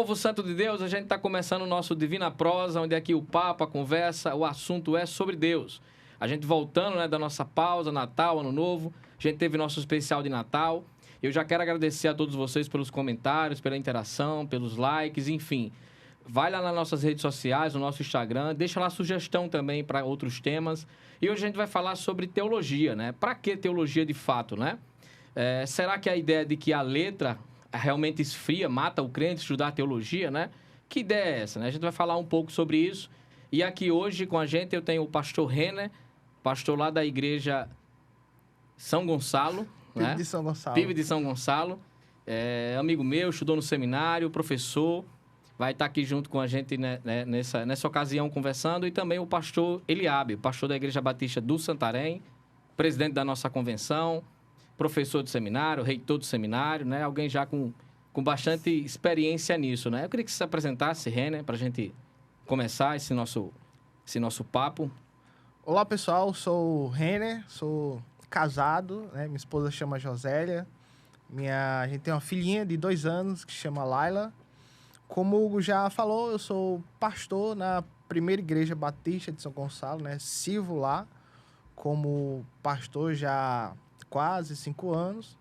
Povo santo de Deus, a gente está começando o nosso Divina Prosa, onde aqui o papo, a conversa, o assunto é sobre Deus. A gente voltando, né, da nossa pausa, Natal, Ano Novo, a gente teve nosso especial de Natal. Eu já quero agradecer a todos vocês pelos comentários, pela interação, pelos likes, enfim. Vai lá nas nossas redes sociais, no nosso Instagram, deixa lá sugestão também para outros temas. E hoje a gente vai falar sobre teologia, né? Para que teologia de fato, né? Será que a ideia de que a letra realmente esfria, mata o crente estudar teologia, né? Que ideia é essa, né? A gente vai falar um pouco sobre isso. E aqui hoje com a gente eu tenho o pastor Renner, pastor lá da igreja São Gonçalo, PIB né? de São Gonçalo. PIB de São Gonçalo. Amigo meu, estudou no seminário, professor, vai estar aqui junto com a gente, né, nessa ocasião conversando. E também o pastor Eliabe, pastor da Igreja Batista do Santarém, presidente da nossa convenção, professor do seminário, reitor do seminário, né? Alguém já com bastante experiência nisso, né? Eu queria que você se apresentasse, Renner, para a gente começar esse nosso papo. Olá, pessoal. Sou o Renner, sou casado, né? Minha esposa chama Josélia. A gente tem uma filhinha de 2 anos que chama Laila. Como o Hugo já falou, eu sou pastor na primeira igreja batista de São Gonçalo, né? Sirvo lá como pastor já há quase 5 anos.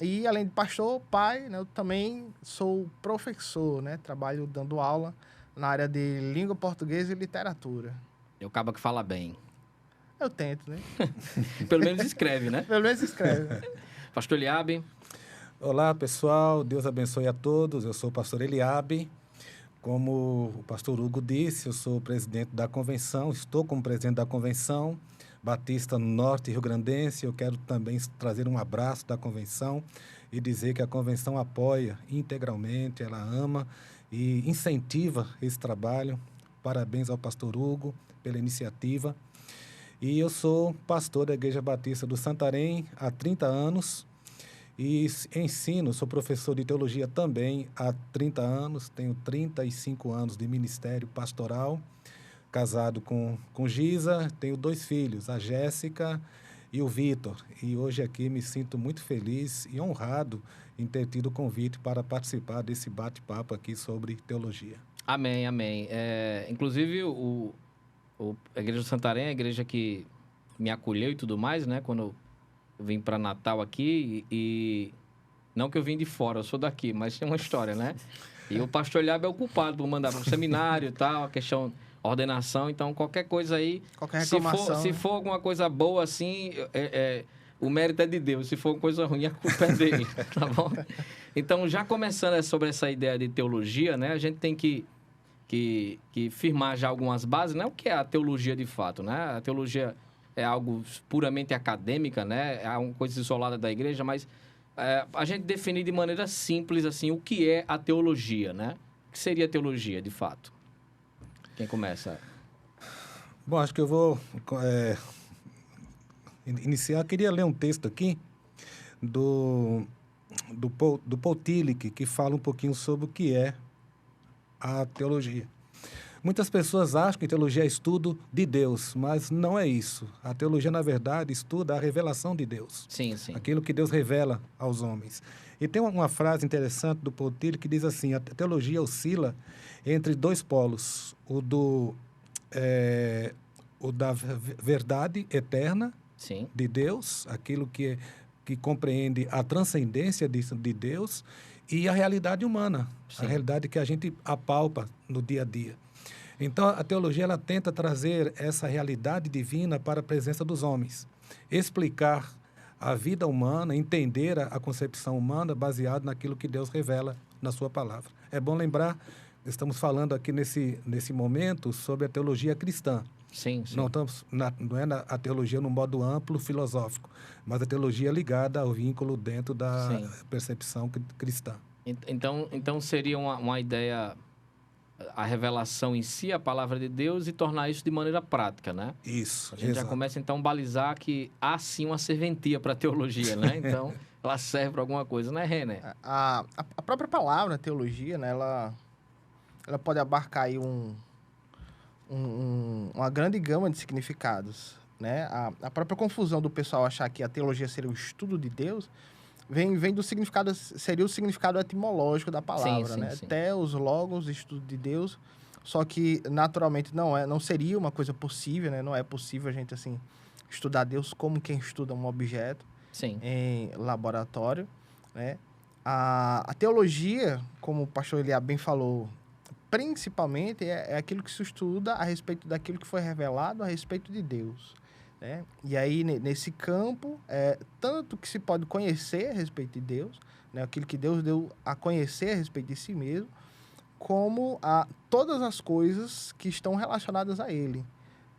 E, além de pastor, pai, né? Eu também sou professor, né? Trabalho dando aula na área de língua portuguesa e literatura. Eu acabo que fala bem. Eu tento, né? Pelo menos escreve, né? Pelo menos escreve. Pastor Eliabe. Olá, pessoal. Deus abençoe a todos. Eu sou o pastor Eliabe. Como o pastor Hugo disse, eu sou o presidente da convenção, estou como presidente da convenção Batista Norte Rio Grandense. Eu quero também trazer um abraço da convenção e dizer que a convenção apoia integralmente, ela ama e incentiva esse trabalho. Parabéns ao pastor Hugo pela iniciativa. E eu sou pastor da Igreja Batista do Santarém há 30 anos e ensino, sou professor de teologia também há 30 anos, tenho 35 anos de ministério pastoral, casado com Giza, tenho 2 filhos, a Jéssica e o Vitor. E hoje aqui me sinto muito feliz e honrado em ter tido o convite para participar desse bate-papo aqui sobre teologia. Amém, amém. Inclusive, a Igreja do Santarém é a igreja que me acolheu e tudo mais, né? Quando eu vim para Natal aqui e... Não que eu vim de fora, eu sou daqui, mas tem uma história, né? E o pastor Eliabe é o culpado por mandar para o seminário e tal, a questão ordenação. Então, qualquer coisa aí... Qualquer reclamação. Se for alguma coisa boa, assim, o mérito é de Deus. Se for uma coisa ruim, a culpa é dele, tá bom? Então, já começando sobre essa ideia de teologia, né? A gente tem que firmar já algumas bases, né? O que é a teologia de fato, né? A teologia é algo puramente acadêmica, né? É uma coisa isolada da igreja, mas a gente definir de maneira simples, assim, o que é a teologia, né? O que seria a teologia, de fato? Quem começa? Bom, acho que eu vou iniciar. Eu queria ler um texto aqui do Paul Tillich, que fala um pouquinho sobre o que é a teologia. Muitas pessoas acham que teologia é estudo de Deus, mas não é isso. A teologia, na verdade, estuda a revelação de Deus. Sim, sim. Aquilo que Deus revela aos homens. E tem uma frase interessante do Paul Tillich que diz assim: a teologia oscila entre 2 polos, o da verdade eterna, Sim. de Deus, aquilo que compreende a transcendência de Deus, e a realidade humana, Sim. a realidade que a gente apalpa no dia a dia. Então, a teologia ela tenta trazer essa realidade divina para a presença dos homens, explicar a vida humana, entender a concepção humana baseado naquilo que Deus revela na sua palavra. É bom lembrar, estamos falando aqui nesse momento sobre a teologia cristã. Sim, sim. Não é a teologia no modo amplo, filosófico, mas a teologia ligada ao vínculo dentro da Sim. percepção cristã. Então seria uma ideia, a revelação em si, a palavra de Deus, e tornar isso de maneira prática, né? Isso, A gente já começa, então, a balizar que há, sim, uma serventia para a teologia, né? Então, ela serve para alguma coisa, né, Renner? A própria palavra teologia, né? Ela pode abarcar aí uma grande gama de significados, né? A própria confusão do pessoal achar que a teologia seria o estudo de Deus vem do significado, seria o significado etimológico da palavra, Sim, né? sim. Theos, logos, estudo de Deus. Só que, naturalmente, não seria uma coisa possível, né? Não é possível a gente, assim, estudar Deus como quem estuda um objeto Sim. em laboratório, né? A teologia, como o pastor Eliab bem falou, principalmente é aquilo que se estuda a respeito daquilo que foi revelado a respeito de Deus, né? E aí, nesse campo, tanto que se pode conhecer a respeito de Deus, né? Aquilo que Deus deu a conhecer a respeito de si mesmo, como todas as coisas que estão relacionadas a Ele,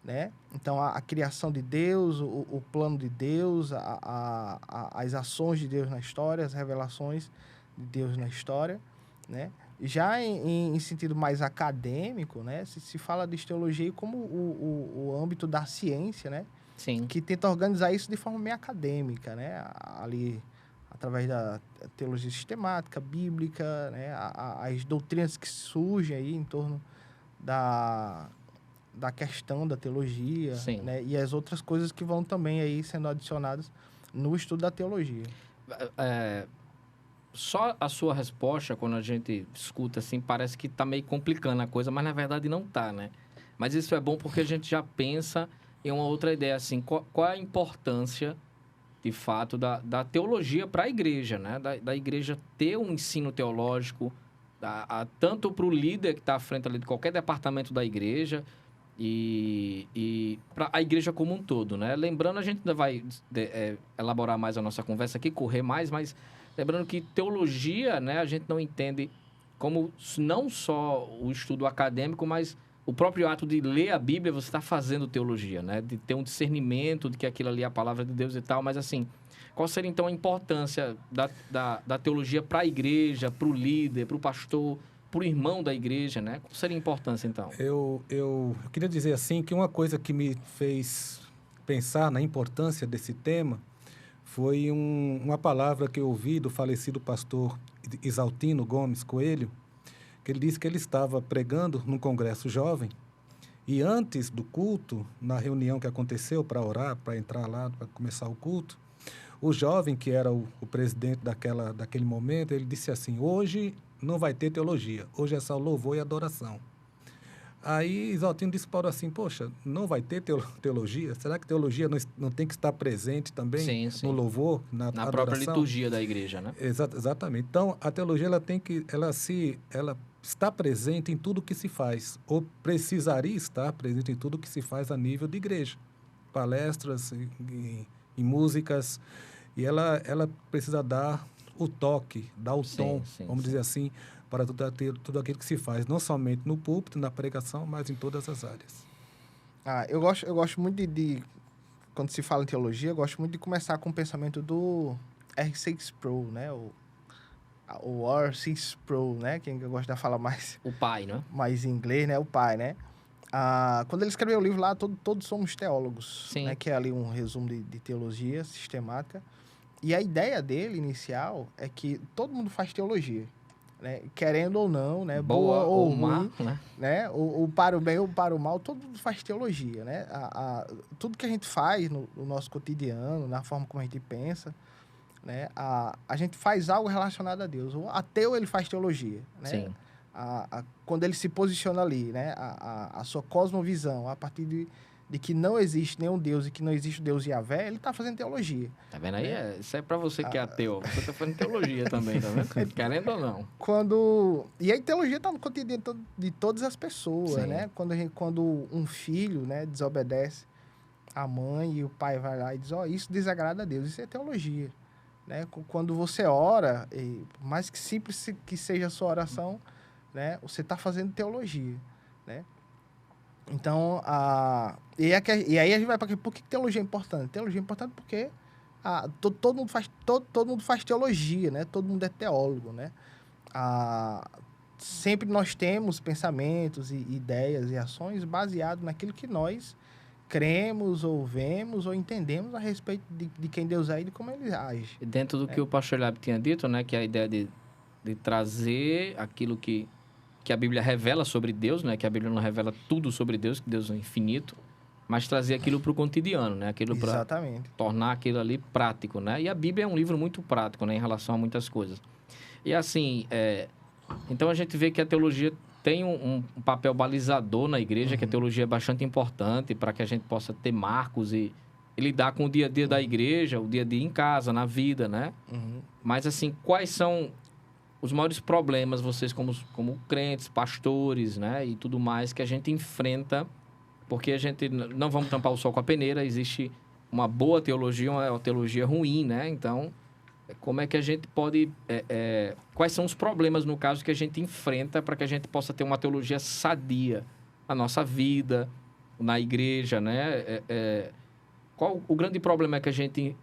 né? Então, a criação de Deus, o plano de Deus, as ações de Deus na história, as revelações de Deus na história, né? Já em sentido mais acadêmico, né? Se fala de teologia como o âmbito da ciência, né? Sim. Que tenta organizar isso de forma meio acadêmica, né? Ali, através da teologia sistemática, bíblica, né? As doutrinas que surgem aí em torno da questão da teologia, Sim. né? E as outras coisas que vão também aí sendo adicionadas no estudo da teologia. Só a sua resposta, quando a gente escuta assim, parece que tá meio complicando a coisa, mas na verdade não tá, né? Mas isso é bom porque a gente já pensa em uma outra ideia, assim, qual é a importância, de fato, da teologia para a igreja, né? Da igreja ter um ensino teológico, tanto para o líder que está à frente ali de qualquer departamento da igreja e para a igreja como um todo, né? Lembrando, a gente ainda vai elaborar mais a nossa conversa aqui, correr mais, mas lembrando que teologia, né? A gente não entende como não só o estudo acadêmico, mas o próprio ato de ler a Bíblia, você está fazendo teologia, né? De ter um discernimento de que aquilo ali é a palavra de Deus e tal, mas assim, qual seria então a importância da teologia para a igreja, para o líder, para o pastor, para o irmão da igreja, né? Qual seria a importância então? Eu queria dizer assim que uma coisa que me fez pensar na importância desse tema foi uma palavra que eu ouvi do falecido pastor Isaltino Gomes Coelho, que ele disse que ele estava pregando num congresso jovem e antes do culto, na reunião que aconteceu para orar, para entrar lá, para começar o culto, o jovem, que era o presidente daquele momento, ele disse assim: hoje não vai ter teologia, hoje é só louvor e adoração. Aí Isaltino disse para o assim: poxa, não vai ter teologia? Será que teologia não tem que estar presente também Sim, sim. no louvor, na Na adoração? própria liturgia da igreja, né? Exatamente. Então, a teologia ela está presente em tudo que se faz, ou precisaria estar presente em tudo que se faz a nível de igreja. Palestras, em músicas, e ela precisa dar o toque, dar o tom, vamos dizer assim, para tudo aquilo que se faz, não somente no púlpito, na pregação, mas em todas as áreas. Eu gosto muito quando se fala em teologia, eu gosto muito de começar com o pensamento do R6 Pro, né? O R6 Pro, né? Quem gosta de falar mais... O pai, né? Mais em inglês, né? O pai, né? Quando ele escreveu o livro lá, todos somos teólogos, Sim. né? Que é ali um resumo de teologia sistemática. E a ideia dele, inicial, é que todo mundo faz teologia, né? Querendo ou não, né? Boa ou ruim, má, né? Ou para o bem ou para o mal, todo mundo faz teologia, né? Tudo que a gente faz no nosso cotidiano, na forma como a gente pensa, né? A gente faz algo relacionado a Deus. O ateu, ele faz teologia, né? Sim. Quando ele se posiciona ali, né? A sua cosmovisão, a partir de que não existe nenhum Deus e que não existe o Deus Yahvé, ele está fazendo teologia. Tá vendo aí? Isso é para você que é ateu. Você tá fazendo teologia também, tá vendo? Querendo ou não. E aí teologia está no cotidiano de todas as pessoas, Sim. né? Quando um filho, né, desobedece a mãe e o pai vai lá e diz, isso desagrada a Deus, isso é teologia. Né? Quando você ora, por mais que simples que seja a sua oração, né, você está fazendo teologia, né? Então, e aí a gente vai para por que teologia é importante? Teologia é importante porque todo mundo faz teologia, né? Todo mundo é teólogo, né? Sempre nós temos pensamentos e ideias e ações baseados naquilo que nós cremos ou vemos ou entendemos a respeito de quem Deus é e de como ele age. E dentro do que o pastor Eliab tinha dito, né? Que é a ideia de trazer aquilo que a Bíblia revela sobre Deus, né? Que a Bíblia não revela tudo sobre Deus, que Deus é infinito. mas trazer aquilo para o cotidiano, né? Aquilo para Exatamente. tornar aquilo ali prático, né? E a Bíblia é um livro muito prático, né? Em relação a muitas coisas. E assim, então a gente vê que a teologia tem um papel balizador na igreja, que a teologia é bastante importante para que a gente possa ter marcos e lidar com o dia a dia da igreja, o dia a dia em casa, na vida, né? Mas assim, quais são os maiores problemas, vocês como crentes, pastores, né? E tudo mais que a gente enfrenta, porque a gente não vamos tampar o sol com a peneira, existe uma boa teologia, uma teologia ruim, né? Então, como é que a gente pode... quais são os problemas, no caso, que a gente enfrenta para que a gente possa ter uma teologia sadia na nossa vida, na igreja, né? Qual o grande problema que a gente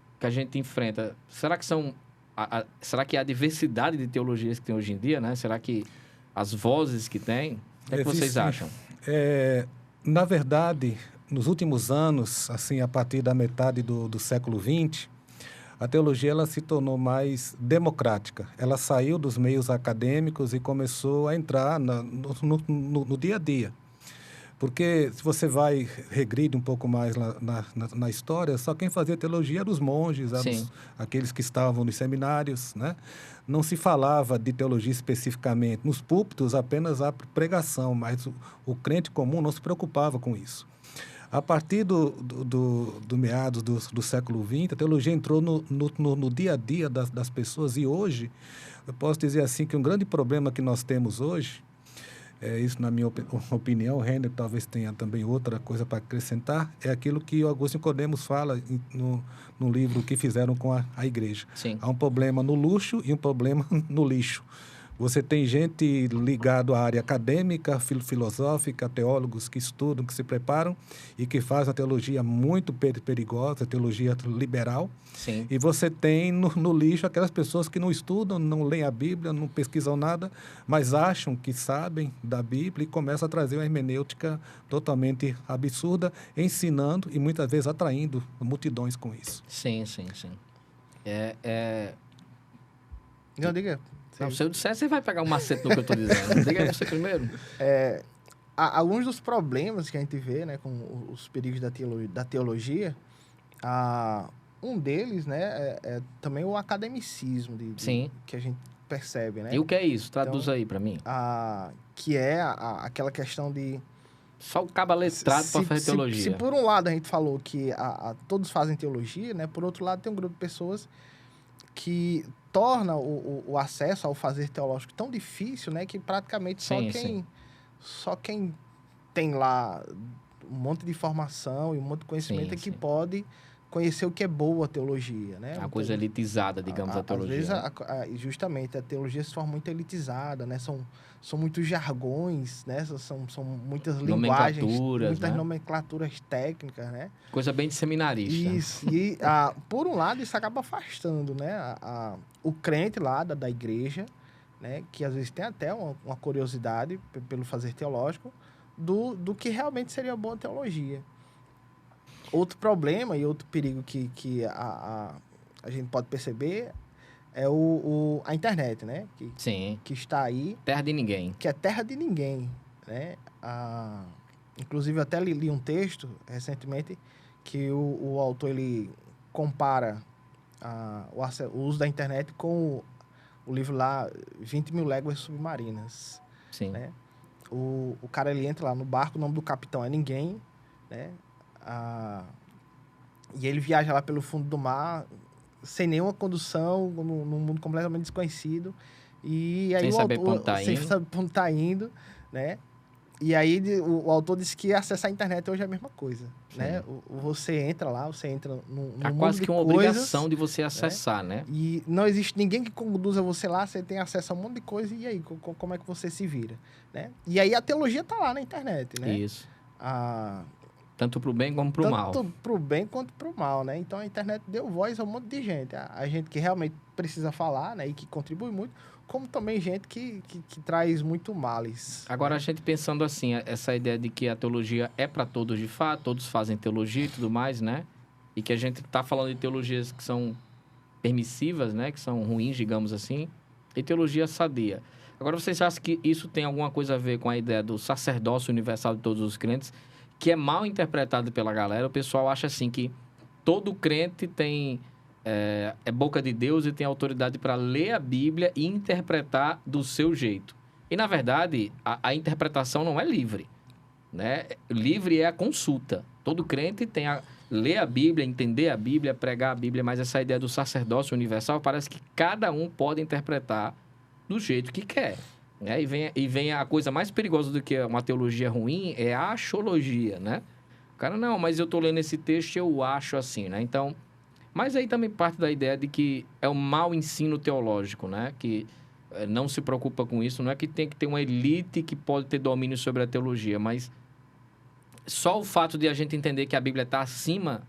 enfrenta? Será que será que é a diversidade de teologias que tem hoje em dia, né? Será que as vozes que tem? O que é que vocês acham? Na verdade, nos últimos anos, assim, a partir da metade do século XX, a teologia ela se tornou mais democrática. Ela saiu dos meios acadêmicos e começou a entrar no dia a dia. Porque se você vai regride um pouco mais na história, só quem fazia teologia eram os monges, aqueles que estavam nos seminários, né? Não se falava de teologia especificamente. Nos púlpitos, apenas a pregação, mas o crente comum não se preocupava com isso. A partir do meados do século XX, a teologia entrou no dia a dia das pessoas e hoje, eu posso dizer assim que um grande problema que nós temos hoje, isso na minha opinião, o Renner talvez tenha também outra coisa para acrescentar, é aquilo que o Augusto Nicodemos fala no livro que fizeram com a igreja. Sim. Há um problema no luxo e um problema no lixo. Você tem gente ligada à área acadêmica, filosófica, teólogos que estudam, que se preparam e que fazem uma teologia muito perigosa, teologia liberal. Sim. E você tem no lixo aquelas pessoas que não estudam, não leem a Bíblia, não pesquisam nada, mas acham que sabem da Bíblia e começam a trazer uma hermenêutica totalmente absurda, ensinando e muitas vezes atraindo multidões com isso. Sim. Não, diga. Não, se eu disser, você vai pegar um macete no que eu estou dizendo. Diga aí você primeiro. Alguns dos problemas que a gente vê, né, com os perigos da teologia, um deles, né, é também o academicismo que a gente percebe, né? E o que é isso? Traduz aí para mim. Que é aquela questão de... Só o cabo letrado para fazer teologia. Se por um lado a gente falou que todos fazem teologia, né, por outro lado tem um grupo de pessoas que torna o acesso ao fazer teológico tão difícil, né, que praticamente só quem tem lá um monte de informação e um monte de conhecimento que pode conhecer o que é boa teologia, né? A coisa elitizada, digamos, a teologia. Às vezes, justamente, a teologia se torna muito elitizada, né? São muitos jargões, né? São muitas linguagens, muitas nomenclaturas técnicas, né? Coisa bem de seminarista. Isso. E, por um lado, isso acaba afastando, né? O crente lá da igreja, né? Que às vezes tem até uma curiosidade pelo fazer teológico do que realmente seria boa teologia. Outro problema e outro perigo que a gente pode perceber é a internet, né? Que está aí. Terra de ninguém. Que é terra de ninguém, né? Inclusive, eu até li um texto recentemente que o autor ele compara o uso da internet com o livro lá 20 Mil Léguas Submarinas. Sim. Né? O cara ele entra lá no barco, o nome do capitão é ninguém, né? E ele viaja lá pelo fundo do mar sem nenhuma condução, num mundo completamente desconhecido. E aí sem saber para onde está indo, né? E aí o autor disse que acessar a internet hoje é a mesma coisa, né? Você entra lá, você entra num mundo quase que uma obrigação de você acessar, né? E não existe ninguém que conduza você lá, você tem acesso a um monte de coisa, e aí, como é que você se vira, né? E aí a teologia está lá na internet, né? Isso. Tanto para o bem como para o mal. Tanto para o bem quanto para o mal, né? Então, a internet deu voz a um monte de gente. A gente que realmente precisa falar, né? E que contribui muito, como também gente que traz muito males. Agora, a gente pensando assim, essa ideia de que a teologia é para todos de fato, todos fazem teologia e tudo mais, né? E que a gente está falando de teologias que são permissivas, né? Que são ruins, digamos assim, e teologia sadia. Agora, vocês acham que isso tem alguma coisa a ver com a ideia do sacerdócio universal de todos os crentes? que é mal interpretado pela galera. O pessoal acha assim que todo crente tem é boca de Deus e tem autoridade para ler a Bíblia e interpretar do seu jeito. E, na verdade, a interpretação não é livre, né? Livre é a consulta. Todo crente tem ler a Bíblia, entender a Bíblia, pregar a Bíblia, mas essa ideia do sacerdócio universal parece que cada um pode interpretar do jeito que quer, né? E vem a coisa mais perigosa do que uma teologia ruim, é a axologia, né? O cara, não, mas eu tô lendo esse texto e eu acho assim, né? Então, mas aí também parte da ideia de que é um mau ensino teológico, né? Que não se preocupa com isso. Não é que tem que ter uma elite que pode ter domínio sobre a teologia, mas só o fato de a gente entender que a Bíblia está acima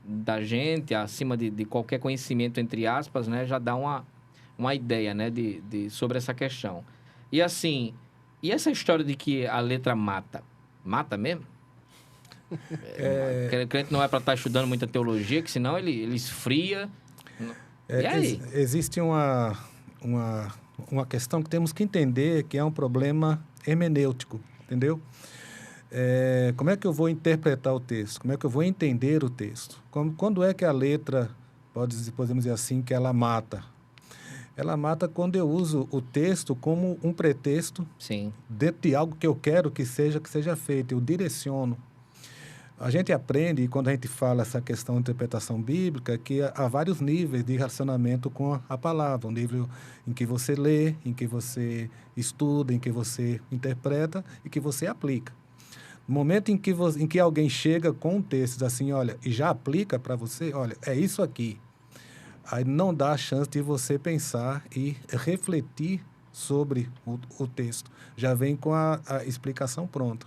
da gente, acima de qualquer conhecimento, entre aspas, né? Já dá uma ideia, né? Sobre essa questão. E assim, e essa história de que a letra mata? Mata mesmo? O crente não é para estar estudando muita teologia, que senão ele esfria. E aí? Existe uma questão que temos que entender, que é um problema hermenêutico, entendeu? Como é que eu vou interpretar o texto? Como é que eu vou entender o texto? Quando é que a letra, podemos dizer assim, que ela mata? Ela mata quando eu uso o texto como um pretexto. Sim. Dentro de algo que eu quero que seja feito, eu direciono. A gente aprende, quando a gente fala essa questão de interpretação bíblica, que há vários níveis de relacionamento com a palavra. Um nível em que você lê, em que você estuda, em que você interpreta e que você aplica. No momento em que alguém chega com um texto diz assim, olha, e já aplica para você, olha, é isso aqui. Aí não dá a chance de você pensar e refletir sobre o texto. Já vem com a explicação pronta.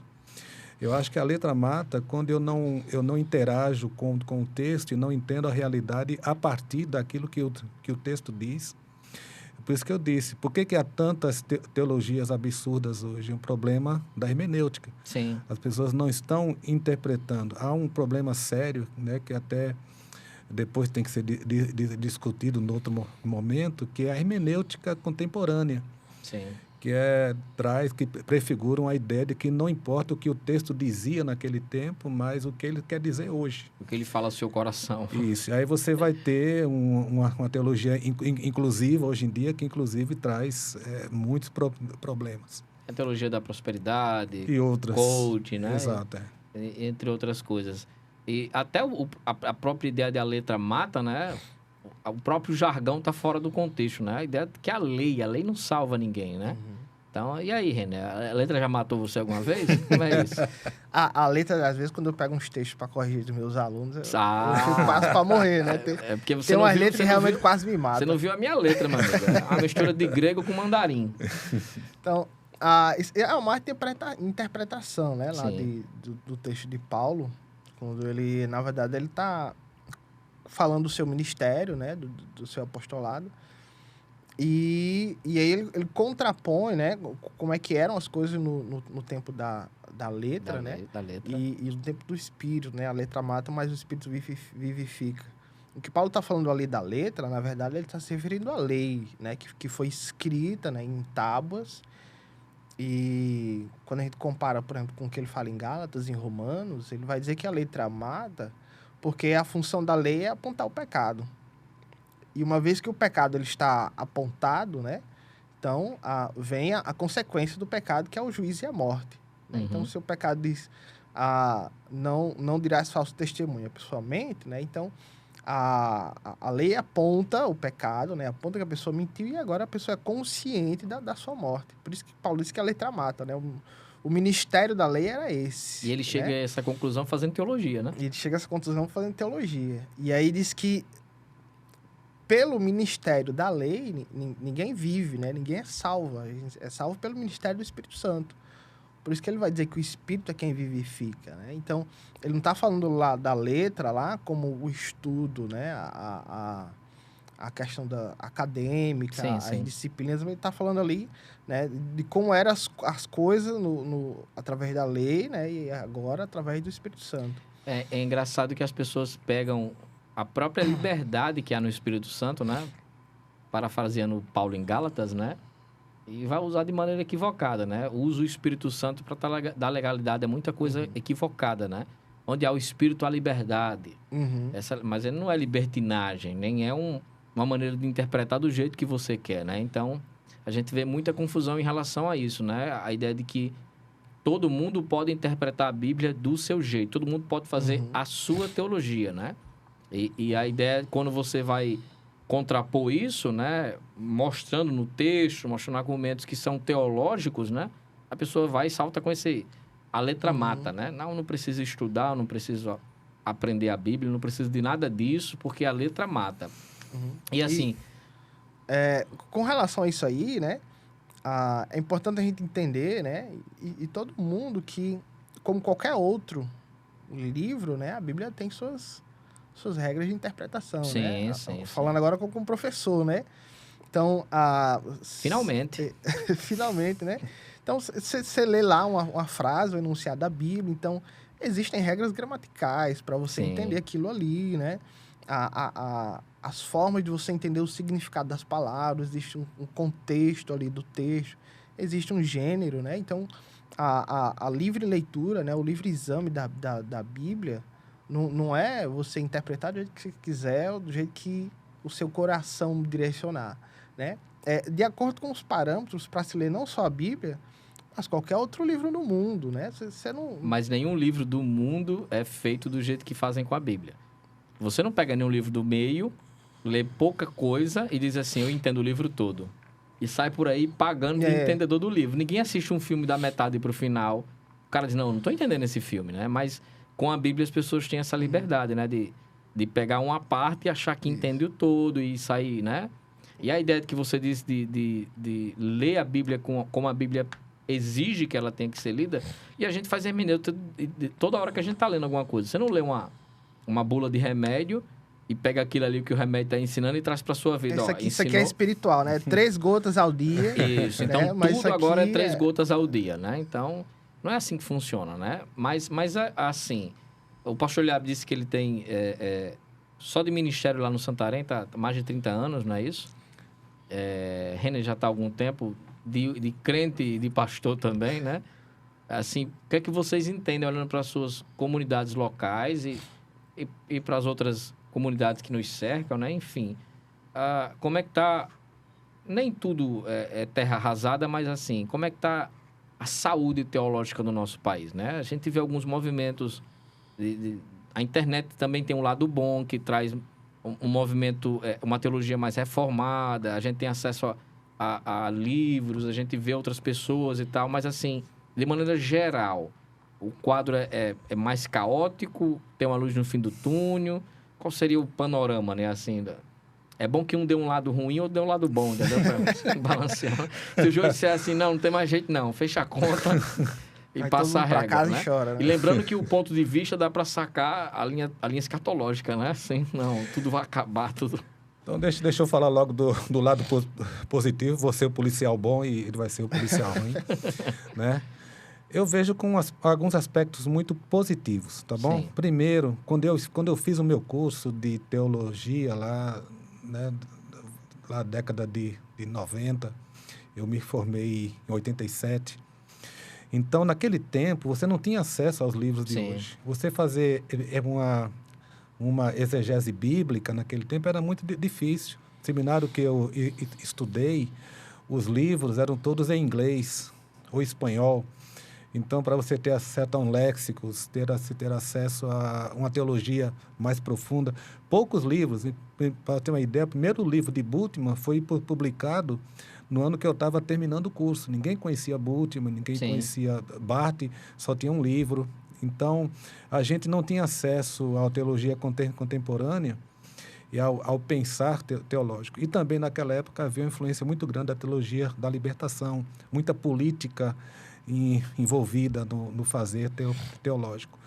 Eu acho que a letra mata quando eu não interajo com o texto e não entendo a realidade a partir daquilo que o texto diz. Por isso que eu disse, por que há tantas teologias absurdas hoje? Um problema da hermenêutica. Sim. As pessoas não estão interpretando. Há um problema sério, né, que até depois tem que ser discutido em outro momento, que é a hermenêutica contemporânea. Sim. Que prefigura uma ideia de que não importa o que o texto dizia naquele tempo, mas o que ele quer dizer hoje. O que ele fala ao seu coração. Isso. Aí você vai ter uma teologia inclusiva hoje em dia, que inclusive traz muitos problemas. A teologia da prosperidade. E outras. Coach, né? Exato. Entre outras coisas. E até a própria ideia da letra mata, né? O próprio jargão está fora do contexto, né? A ideia é que a lei não salva ninguém, né? Uhum. Então, e aí, René? A letra já matou você alguma vez? Como é isso? A letra, às vezes, quando eu pego uns textos para corrigir dos meus alunos, eu fico quase para morrer, né? Porque você tem umas letras que realmente quase me matam. Você não viu a minha letra, meu amigo. É uma mistura de grego com mandarim. Então, é uma interpretação, né? Lá do texto de Paulo, quando ele, na verdade, ele está falando do seu ministério, né? Do seu apostolado. E aí ele contrapõe, né? Como é que eram as coisas no tempo da letra, né? Da letra. E no tempo do Espírito, né? A letra mata, mas o Espírito vivifica. O que Paulo está falando ali da letra, na verdade, ele está se referindo à lei, né? Que foi escrita, né? Em tábuas. E quando a gente compara, por exemplo, com o que ele fala em Gálatas, em Romanos, ele vai dizer que a letra mata porque a função da lei é apontar o pecado. E uma vez que o pecado ele está apontado, né? Então, vem a consequência do pecado, que é o juízo e a morte. Né? Uhum. Então, se o pecado diz, não dirás falso testemunho pessoalmente, né? Então, a lei aponta o pecado, né? Aponta que a pessoa mentiu e agora a pessoa é consciente da sua morte. Por isso que Paulo disse que a letra mata, né? O ministério da lei era esse. E ele chega a essa conclusão fazendo teologia, né? E ele chega a essa conclusão fazendo teologia. E aí diz que pelo ministério da lei, ninguém vive, né? Ninguém é salvo. É salvo pelo ministério do Espírito Santo. Por isso que ele vai dizer que o Espírito é quem vivifica, né? Então, ele não está falando lá da letra, lá, como o estudo, né? A questão da acadêmica, as disciplinas, mas ele está falando ali, né? De como eram as coisas através da lei, né? E agora através do Espírito Santo. É engraçado que as pessoas pegam a própria liberdade que há no Espírito Santo, né? Parafraseando Paulo em Gálatas, né? E vai usar de maneira equivocada, né? Usa o Espírito Santo para dar legalidade a muita coisa equivocada, né? Onde há o Espírito, há liberdade. Uhum. Mas ele não é libertinagem, nem é uma maneira de interpretar do jeito que você quer, né? Então, a gente vê muita confusão em relação a isso, né? A ideia de que todo mundo pode interpretar a Bíblia do seu jeito. Todo mundo pode fazer a sua teologia, né? E a ideia é quando você vai contrapor isso, né? Mostrando no texto, mostrando argumentos que são teológicos, né? A pessoa vai e salta com a letra mata, né? Não precisa estudar, não precisa aprender a Bíblia, não precisa de nada disso, porque a letra mata. E assim... Com relação a isso aí, né? É importante a gente entender, né? E todo mundo que, como qualquer outro livro, né? A Bíblia tem suas regras de interpretação, né? Sim. Falando agora como professor, né? Então, Finalmente. Finalmente, né? Então, você lê lá uma frase, um enunciado da Bíblia, então existem regras gramaticais para você entender aquilo ali, né? As formas de você entender o significado das palavras, existe um contexto ali do texto, existe um gênero, né? Então, a livre leitura, né? O livre exame da Bíblia não é você interpretar do jeito que você quiser, ou do jeito que o seu coração direcionar, né? De acordo com os parâmetros para se ler não só a Bíblia, mas qualquer outro livro no mundo, né? Você não... Mas nenhum livro do mundo é feito do jeito que fazem com a Bíblia. Você não pega nenhum livro do meio, lê pouca coisa e diz assim, eu entendo o livro todo. E sai por aí pagando de entendedor do livro. Ninguém assiste um filme da metade pro final. O cara diz, não tô entendendo esse filme, né? Mas com a Bíblia as pessoas têm essa liberdade, né? De pegar uma parte e achar que entende o todo e sair, né? E a ideia que você disse de ler a Bíblia como a Bíblia exige que ela tenha que ser lida, e a gente faz hermenêutica toda hora que a gente tá lendo alguma coisa. Você não lê uma bula de remédio e pega aquilo ali que o remédio está ensinando e traz para sua vida. Isso aqui é espiritual, né? 3 gotas ao dia. Isso, então né? Mas tudo agora é 3 gotas ao dia, né? Então, não é assim que funciona, né? Mas assim, o pastor Eliabe disse que ele tem só de ministério lá no Santarém, tá mais de 30 anos, não é isso? René já está há algum tempo, de crente e de pastor também, né? Assim, o que é que vocês entendem olhando para as suas comunidades locais e para as outras comunidades que nos cercam, né? Enfim, como é que tá... Nem tudo é terra arrasada, mas assim, como é que tá a saúde teológica do nosso país, né? A gente vê alguns movimentos... A internet também tem um lado bom, que traz um movimento, uma teologia mais reformada, a gente tem acesso a livros, a gente vê outras pessoas e tal, mas assim, de maneira geral, o quadro é mais caótico, tem uma luz no fim do túnel. Qual seria o panorama, né? Assim, é bom que um dê um lado ruim ou dê um lado bom, entendeu? Pra balancear. Se o João disser assim, não tem mais jeito não, fecha a conta e vai passa a regra, casa né? E chora, né? E lembrando que o ponto de vista dá para sacar a linha escatológica, né? Assim, não, tudo vai acabar, tudo... Então, deixa eu falar logo do lado positivo. Você é o policial bom e ele vai ser o policial ruim, né? Eu vejo com alguns aspectos muito positivos, tá bom? Sim. Primeiro, quando eu fiz o meu curso de teologia lá, né, lá na década de 90, eu me formei em 87. Então, naquele tempo, você não tinha acesso aos livros de hoje. Você fazer uma exegese bíblica naquele tempo era muito difícil. O seminário que eu estudei, os livros eram todos em inglês ou espanhol. Então, para você ter acesso a um léxico, ter acesso a uma teologia mais profunda, poucos livros. Para ter uma ideia, o primeiro livro de Bultmann foi publicado no ano que eu estava terminando o curso. Ninguém conhecia Bultmann, ninguém conhecia Barth, só tinha um livro. Então, a gente não tinha acesso à teologia contemporânea e ao pensar teológico. E também, naquela época, havia uma influência muito grande da teologia da libertação, muita política envolvida no fazer teológico.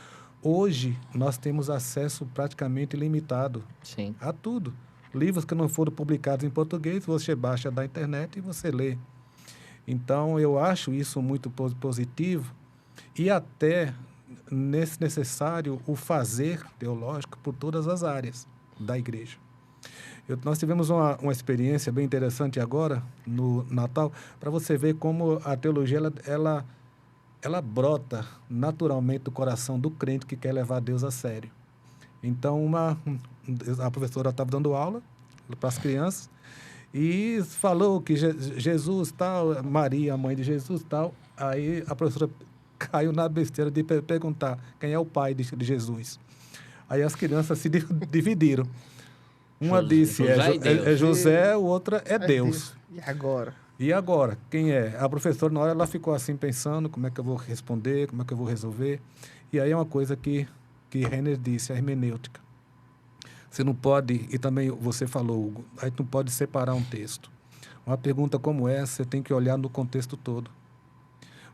Hoje, nós temos acesso praticamente ilimitado a tudo. Livros que não foram publicados em português, você baixa da internet e você lê. Então, eu acho isso muito positivo e até necessário o fazer teológico por todas as áreas da igreja. Nós tivemos uma experiência bem interessante agora, no Natal, para você ver como a teologia ela brota naturalmente do coração do crente que quer levar Deus a sério. Então, a professora estava dando aula para as crianças e falou que Jesus tal, Maria, a mãe de Jesus tal. Aí a professora caiu na besteira de perguntar quem é o pai de Jesus. Aí as crianças se dividiram. Uma disse é José, a outra é Deus. E agora? Quem é? A professora, na hora, ela ficou assim pensando, como é que eu vou responder, como é que eu vou resolver. E aí é uma coisa que Renner disse, a hermenêutica. Você não pode, e também você falou, Hugo, a gente não pode separar um texto. Uma pergunta como essa, você tem que olhar no contexto todo.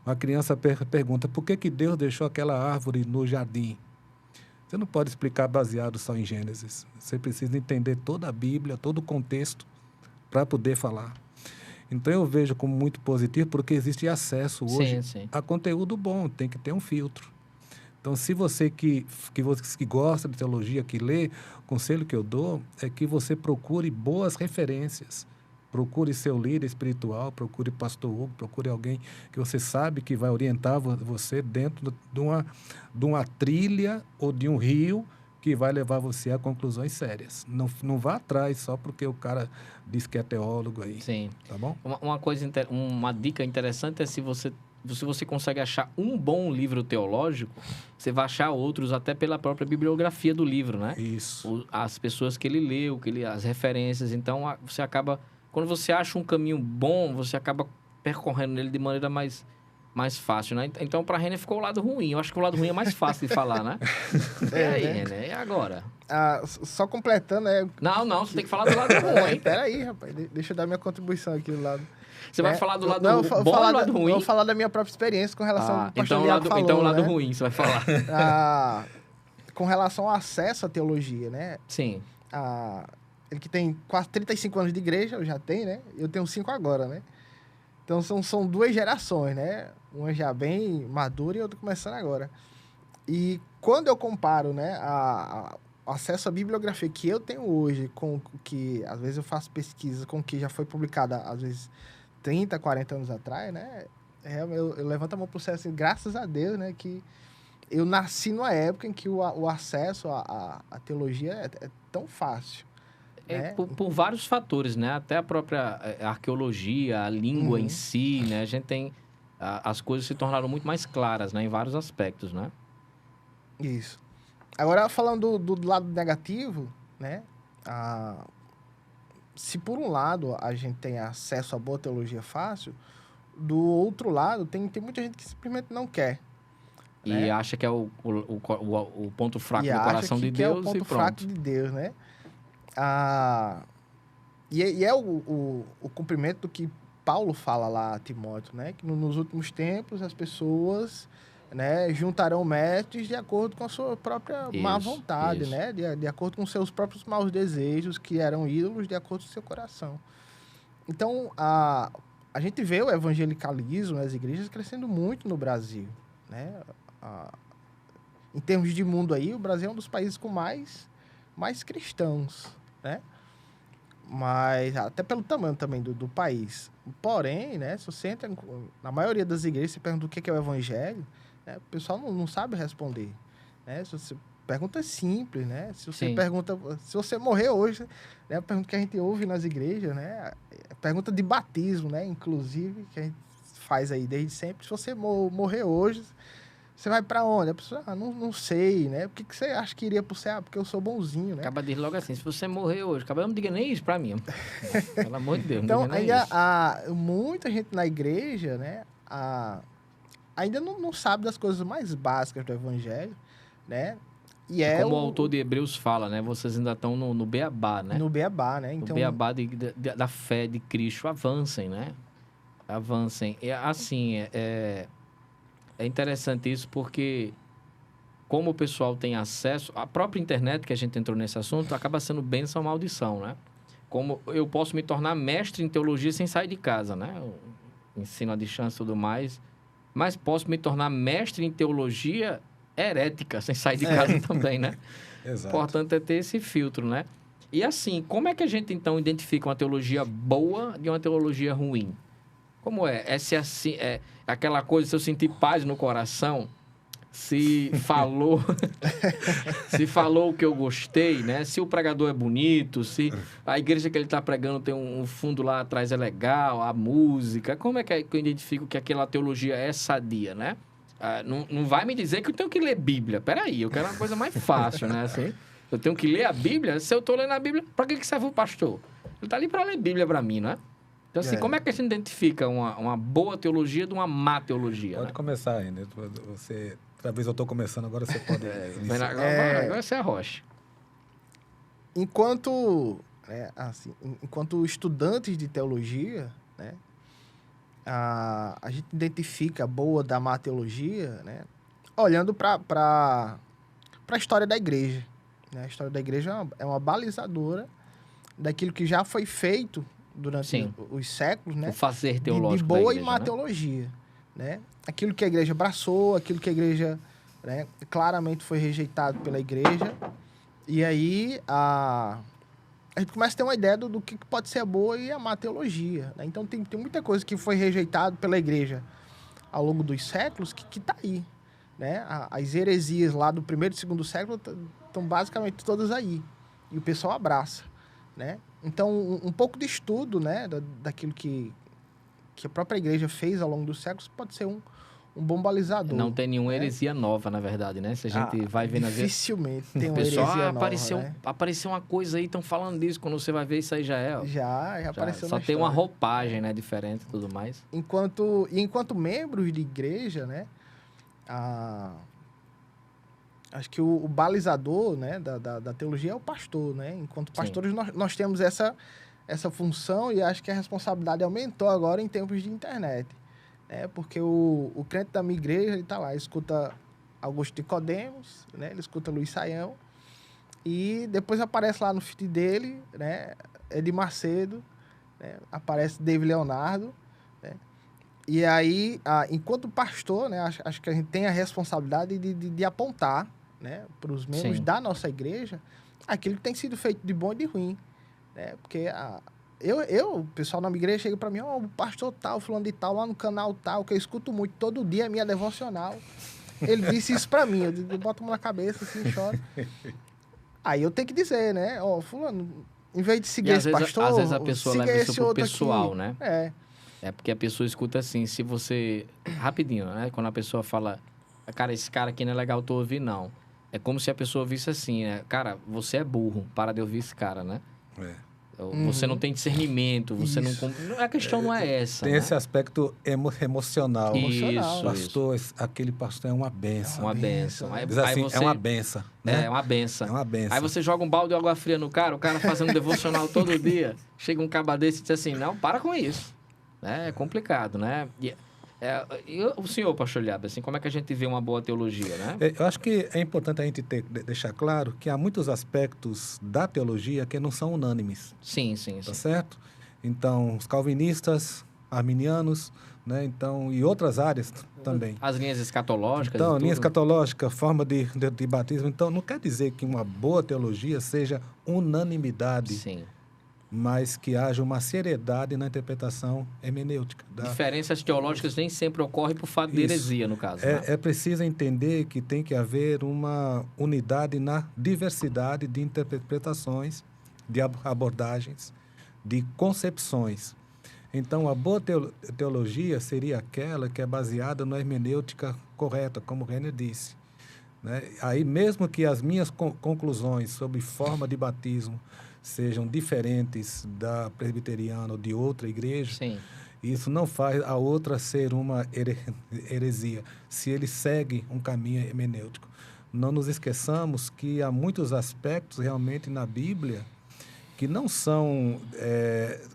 Uma criança pergunta, por que Deus deixou aquela árvore no jardim? Você não pode explicar baseado só em Gênesis. Você precisa entender toda a Bíblia, todo o contexto, para poder falar. Então, eu vejo como muito positivo, porque existe acesso hoje a conteúdo bom, tem que ter um filtro. Então, se você que gosta de teologia, que lê, o conselho que eu dou é que você procure boas referências. Procure seu líder espiritual, procure pastor Hugo, procure alguém que você sabe que vai orientar você dentro de uma trilha ou de um rio que vai levar você a conclusões sérias. Não vá atrás só porque o cara diz que é teólogo aí. Sim. Tá bom? Uma dica interessante é se você consegue achar um bom livro teológico, você vai achar outros até pela própria bibliografia do livro, né? Isso. As pessoas que ele leu, as referências. Então, você acaba... Quando você acha um caminho bom, você acaba percorrendo ele de maneira mais fácil, né? Então, para a Renner ficou o lado ruim. Eu acho que o lado ruim é mais fácil de falar, né? E aí, Renner? E agora? Só completando, né? Não, você tem que falar do lado ruim. Peraí, rapaz. Deixa eu dar minha contribuição aqui do lado. Você vai falar do lado bom ou do lado ruim? Eu vou falar da minha própria experiência com relação ao pastor Liago falou, então o lado ruim você vai falar. Com relação ao acesso à teologia, né? Sim. Ele que tem quase 35 anos de igreja, eu já tenho, né? Eu tenho 5 agora, né? Então, são 2 gerações, né? Uma já bem madura e outra começando agora. E quando eu comparo, né, o acesso à bibliografia que eu tenho hoje com o que, às vezes, eu faço pesquisa com o que já foi publicado, às vezes, 30, 40 anos atrás, né? Eu levanto a mão pro céu, assim, graças a Deus, né? Que eu nasci numa época em que o acesso à teologia é tão fácil. Por vários fatores, né? Até a própria arqueologia, a língua em si, né? A gente tem... As coisas se tornaram muito mais claras, né? Em vários aspectos, né? Isso. Agora, falando do lado negativo, né? Se por um lado a gente tem acesso à boa teologia fácil, do outro lado tem muita gente que simplesmente não quer. E né? acha que é o ponto fraco do coração de Deus é o ponto e pronto. fraco de Deus, né? E é o cumprimento do que Paulo fala lá a Timóteo, né? Que nos últimos tempos as pessoas, né, juntarão mestres de acordo com a sua própria má vontade, né? De acordo com seus próprios maus desejos, que eram ídolos de acordo com o seu coração. Então, a gente vê o evangelicalismo nas igrejas crescendo muito no Brasil, né? Em termos de mundo aí, o Brasil é um dos países com mais cristãos, né? Mas até pelo tamanho também do país. Porém, né, se você entra na maioria das igrejas, você pergunta o que é o evangelho, né, o pessoal não sabe responder, né? Se você pergunta simples, né? Se você pergunta, se você morrer hoje, né, a pergunta que a gente ouve nas igrejas, né, a pergunta de batismo, né, inclusive, que a gente faz aí desde sempre. Se você morrer hoje, você vai pra onde? A pessoa, não sei, né? Por que você acha que iria pro céu? Porque eu sou bonzinho, né? Acaba de dizer logo assim, se você morrer hoje, não diga nem isso pra mim. Pelo amor de Deus, então, não diga nem isso. Muita gente na igreja, né? Ainda não sabe das coisas mais básicas do evangelho, né? E como o autor de Hebreus fala, né? Vocês ainda estão no beabá, né? No beabá, né? Então, no beabá da fé de Cristo. Avancem, né? Avancem. É interessante isso porque, como o pessoal tem acesso... A própria internet, que a gente entrou nesse assunto, acaba sendo bênção ou maldição, né? Como eu posso me tornar mestre em teologia sem sair de casa, né? Eu ensino à distância e tudo mais. Mas posso me tornar mestre em teologia herética sem sair de casa também, né? Exato. Importante é ter esse filtro, né? E assim, como é que a gente então identifica uma teologia boa de uma teologia ruim? Como é? É aquela coisa, se eu sentir paz no coração, se falou se falou o que eu gostei, né? Se o pregador é bonito, se a igreja que ele está pregando tem um fundo lá atrás é legal, a música. Como é que eu identifico que aquela teologia é sadia, né? Não vai me dizer que eu tenho que ler Bíblia. Peraí, eu quero uma coisa mais fácil, né? Assim, eu tenho que ler a Bíblia. Se eu estou lendo a Bíblia, para que serve o pastor? Ele está ali para ler Bíblia para mim, não é? Então, assim, como é que a gente identifica uma boa teologia de uma má teologia? Pode começar, René. Talvez eu estou começando, agora você pode iniciar. Agora você é a rocha. Enquanto estudantes de teologia, né, a gente identifica a boa da má teologia, né, olhando para a história da igreja. Né? A história da igreja é uma balizadora daquilo que já foi feito durante os séculos, né? O fazer teológico de boa da igreja, e má né? teologia, né? Aquilo que a igreja abraçou, aquilo que a igreja, né, claramente foi rejeitado pela igreja. E aí a gente começa a ter uma ideia do que pode ser a boa e a má teologia. Né? Então tem muita coisa que foi rejeitado pela igreja ao longo dos séculos que está aí. Né? As heresias lá do primeiro e segundo século estão basicamente todas aí. E o pessoal abraça. Né? Então, um pouco de estudo, né, daquilo que a própria igreja fez ao longo dos séculos pode ser um bom balizador. Não tem nenhuma heresia nova, na verdade, né? Se a gente vai ver dificilmente tem uma pessoal, heresia nova, apareceu uma coisa aí, estão falando disso, quando você vai ver isso aí já é. Já apareceu só na tem história. uma roupagem, né, diferente e tudo mais. Enquanto membros de igreja, né, acho que o balizador, né, da teologia é o pastor, né? Enquanto pastores, nós temos essa função e acho que a responsabilidade aumentou agora em tempos de internet. Né? Porque o crente da minha igreja, ele tá lá, escuta Augusto Nicodemos, né? Ele escuta Luiz Saião e depois aparece lá no feed dele, né, Edir Macedo, né? Aparece David Leonardo, né? E aí, enquanto pastor, né, acho que a gente tem a responsabilidade de apontar, né, para os membros da nossa igreja aquilo que tem sido feito de bom e de ruim. Né? Porque o pessoal na minha igreja chega para mim, o pastor tal, fulano de tal, lá no canal tal, que eu escuto muito, todo dia, minha devocional. Ele disse isso para mim, eu boto a mão na cabeça, assim, choro. Aí eu tenho que dizer, né, fulano, em vez de seguir esse pastor, às vezes a pessoa leva isso pro pessoal, aqui. Né? É porque a pessoa escuta assim, se você... Rapidinho, né? Quando a pessoa fala, cara, esse cara aqui não é legal tu ouvir, não. É como se a pessoa visse assim, né? Cara, você é burro, para de ouvir esse cara, né? Você não tem discernimento, você isso. não... A questão não é essa, Tem né? esse aspecto emocional. Isso, pastor, aquele pastor é uma bênção. Uma bênção. Diz assim, é uma bênção. Né? É uma bênção. É uma bênção. Aí você joga um balde de água fria no cara, o cara fazendo devocional todo dia, chega um caba desse e diz assim, não, para com isso. É complicado, né? E o senhor, pastor Eliabe, assim, como é que a gente vê uma boa teologia, né? Eu acho que é importante a gente deixar claro que há muitos aspectos da teologia que não são unânimes. Sim. Tá certo? Então, os calvinistas, arminianos, né? Então, e outras áreas também. As linhas escatológicas. Então, linha escatológica, forma de batismo. Então, não quer dizer que uma boa teologia seja unanimidade. Sim. Mas que haja uma seriedade na interpretação hermenêutica. Diferenças teológicas nem sempre ocorrem por fato de heresia, no caso. Né? É preciso entender que tem que haver uma unidade na diversidade de interpretações, de abordagens, de concepções. Então, a boa teologia seria aquela que é baseada na hermenêutica correta, como o Renner disse. Né? Aí, mesmo que as minhas conclusões sobre forma de batismo sejam diferentes da presbiteriana ou de outra igreja, Sim. Isso não faz a outra ser uma heresia, se ele segue um caminho hermenêutico. Não nos esqueçamos que há muitos aspectos realmente na Bíblia que não são,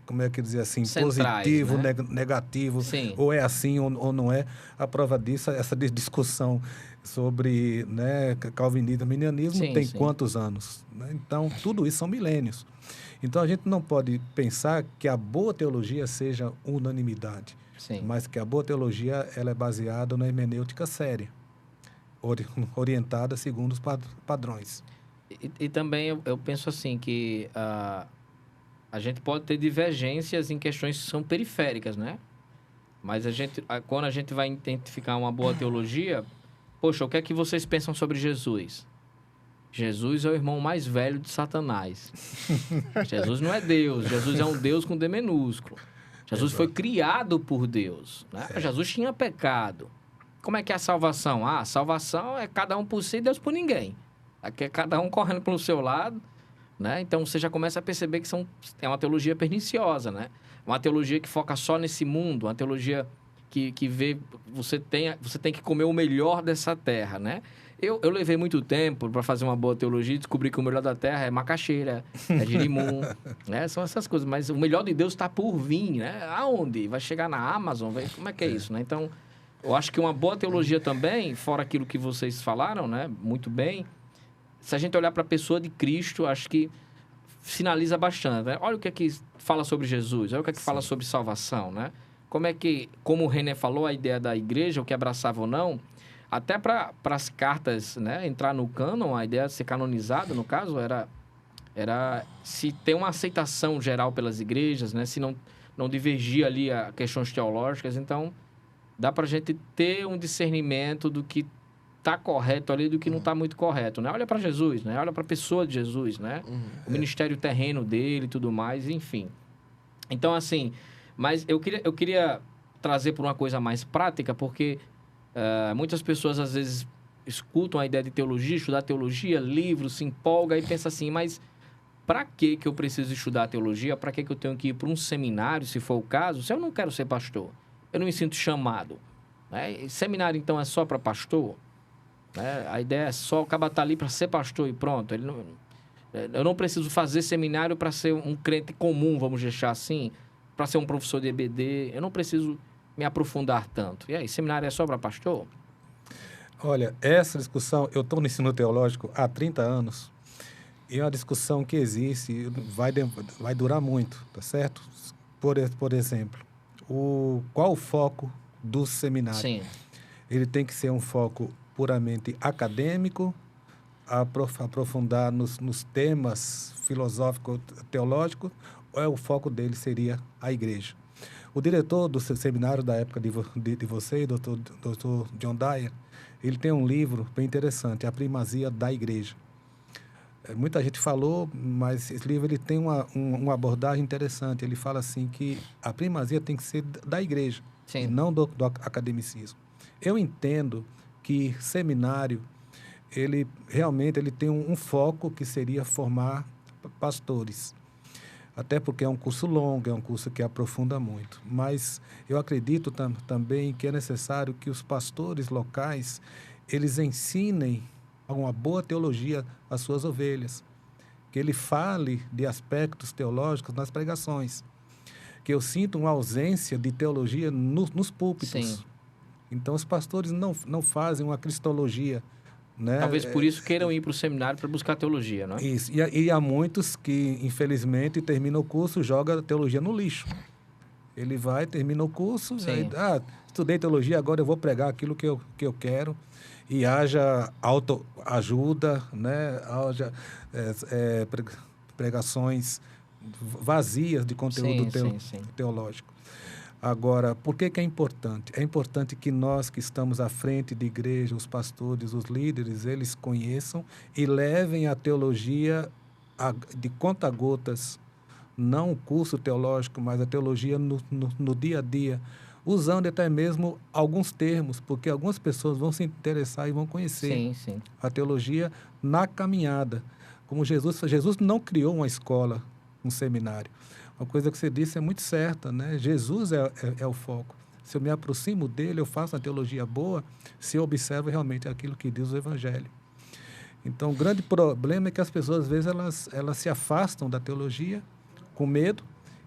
como é que dizer assim, centrais, positivo, né? negativo, Sim. ou é assim ou não é. A prova disso, essa discussão sobre, né, calvinismo, arminianismo, tem quantos anos? Né? Então, tudo isso são milênios. Então, a gente não pode pensar que a boa teologia seja unanimidade, mas que a boa teologia ela é baseada na hermenêutica séria, orientada segundo os padrões. E também eu penso assim que a gente pode ter divergências em questões que são periféricas, né? Mas quando a gente vai identificar uma boa teologia, poxa, o que é que vocês pensam sobre Jesus? Jesus é o irmão mais velho de Satanás. Jesus não é Deus. Jesus é um Deus com D minúsculo. Jesus foi criado por Deus, né? Jesus tinha pecado. Como é que é a salvação? A salvação é cada um por si e Deus por ninguém. Aqui é cada um correndo pelo seu lado, né? Então você já começa a perceber que é uma teologia perniciosa, né? Uma teologia que foca só nesse mundo, uma teologia que vê você tem que comer o melhor dessa terra, né? Eu levei muito tempo para fazer uma boa teologia e descobri que o melhor da terra é macaxeira, é girimum, né? São essas coisas. Mas o melhor de Deus está por vir, né? Aonde? Vai chegar na Amazon? Como é que é isso, né? Então, eu acho que uma boa teologia também, fora aquilo que vocês falaram, né? Muito bem. Se a gente olhar para a pessoa de Cristo, acho que sinaliza bastante, né? Olha o que é que fala sobre Jesus, olha o que é que fala sobre salvação, né? Como o René falou, a ideia da igreja, o que abraçava ou não, até para as cartas, né, entrar no cânon, a ideia de ser canonizado, no caso, era se ter uma aceitação geral pelas igrejas, né, se não divergir ali a questões teológicas. Então, dá para a gente ter um discernimento do que está correto ali e do que não está muito correto, né? Olha para Jesus, né? Olha para a pessoa de Jesus, né? O ministério terreno dele e tudo mais, enfim. Então, assim, mas eu queria trazer por uma coisa mais prática, porque muitas pessoas, às vezes, escutam a ideia de teologia, estudar teologia, livros, se empolga e pensa assim, mas para que eu preciso estudar teologia? Para que eu tenho que ir para um seminário, se for o caso, se eu não quero ser pastor? Eu não me sinto chamado. Né? Seminário, então, é só para pastor? Né? A ideia é só o cara estar ali para ser pastor e pronto. Eu não preciso fazer seminário para ser um crente comum, vamos deixar assim, para ser um professor de EBD. Eu não preciso me aprofundar tanto. E aí, seminário é só para pastor? Olha, essa discussão, eu estou no ensino teológico há 30 anos, e é uma discussão que existe, vai durar muito, tá certo? Por exemplo, qual o foco do seminário? Sim. Ele tem que ser um foco puramente acadêmico, aprofundar nos temas filosófico-teológicos, ou o foco dele seria a igreja? O diretor do seminário da época de você, doutor John Dyer, ele tem um livro bem interessante, A Primazia da Igreja. Muita gente falou, mas esse livro ele tem uma abordagem interessante. Ele fala assim que a primazia tem que ser da igreja, Sim. e não do academicismo. Eu entendo que seminário, ele realmente tem um foco que seria formar pastores. Até porque é um curso longo, é um curso que aprofunda muito. Mas eu acredito também que é necessário que os pastores locais, eles ensinem uma boa teologia às suas ovelhas. Que ele fale de aspectos teológicos nas pregações. Que eu sinto uma ausência de teologia nos púlpitos. Sim. Então, os pastores não fazem uma cristologia, né? Talvez por isso queiram ir para o seminário para buscar teologia, não é? Isso. E há muitos que, infelizmente, terminam o curso e jogam a teologia no lixo. Ele vai, termina o curso, aí, estudei teologia, agora eu vou pregar aquilo que eu quero. E haja autoajuda, né? Haja pregações vazias de conteúdo teológico. Agora, por que é importante? É importante que nós que estamos à frente de igreja, os pastores, os líderes, eles conheçam e levem a teologia de conta-gotas, não o curso teológico, mas a teologia no dia a dia, usando até mesmo alguns termos, porque algumas pessoas vão se interessar e vão conhecer a teologia na caminhada. Como Jesus não criou uma escola, um seminário. Uma coisa que você disse é muito certa, né? Jesus é o foco. Se eu me aproximo dele, eu faço uma teologia boa, se eu observo realmente aquilo que diz o Evangelho. Então, o grande problema é que as pessoas, às vezes, elas se afastam da teologia com medo,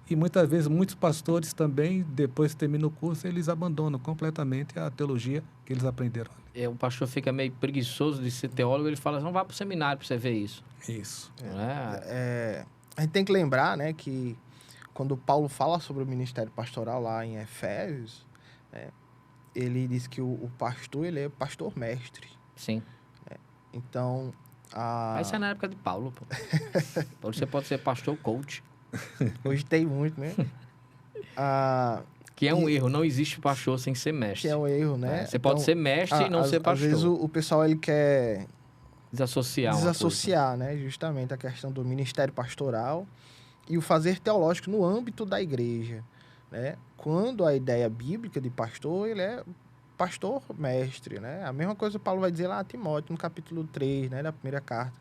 e muitas vezes muitos pastores também, depois que terminam o curso, eles abandonam completamente a teologia que eles aprenderam. O pastor fica meio preguiçoso de ser teólogo, ele fala, não vá para o seminário para você ver isso. Isso. A gente tem que lembrar, né, que quando Paulo fala sobre o ministério pastoral lá em Efésios, ele diz que o pastor, ele é pastor mestre. Sim. Então, Mas isso é na época de Paulo, pô. Hoje você pode ser pastor coach. Hoje tem muito, né? Que é um erro, não existe pastor sem ser mestre. Que é um erro, né? Você pode ser mestre e não ser pastor. Às vezes o pessoal ele quer desassociar, né? Justamente a questão do ministério pastoral e o fazer teológico no âmbito da igreja, né? Quando a ideia bíblica de pastor, ele é pastor mestre, né? A mesma coisa que Paulo vai dizer lá a Timóteo, no capítulo 3, né? Da primeira carta.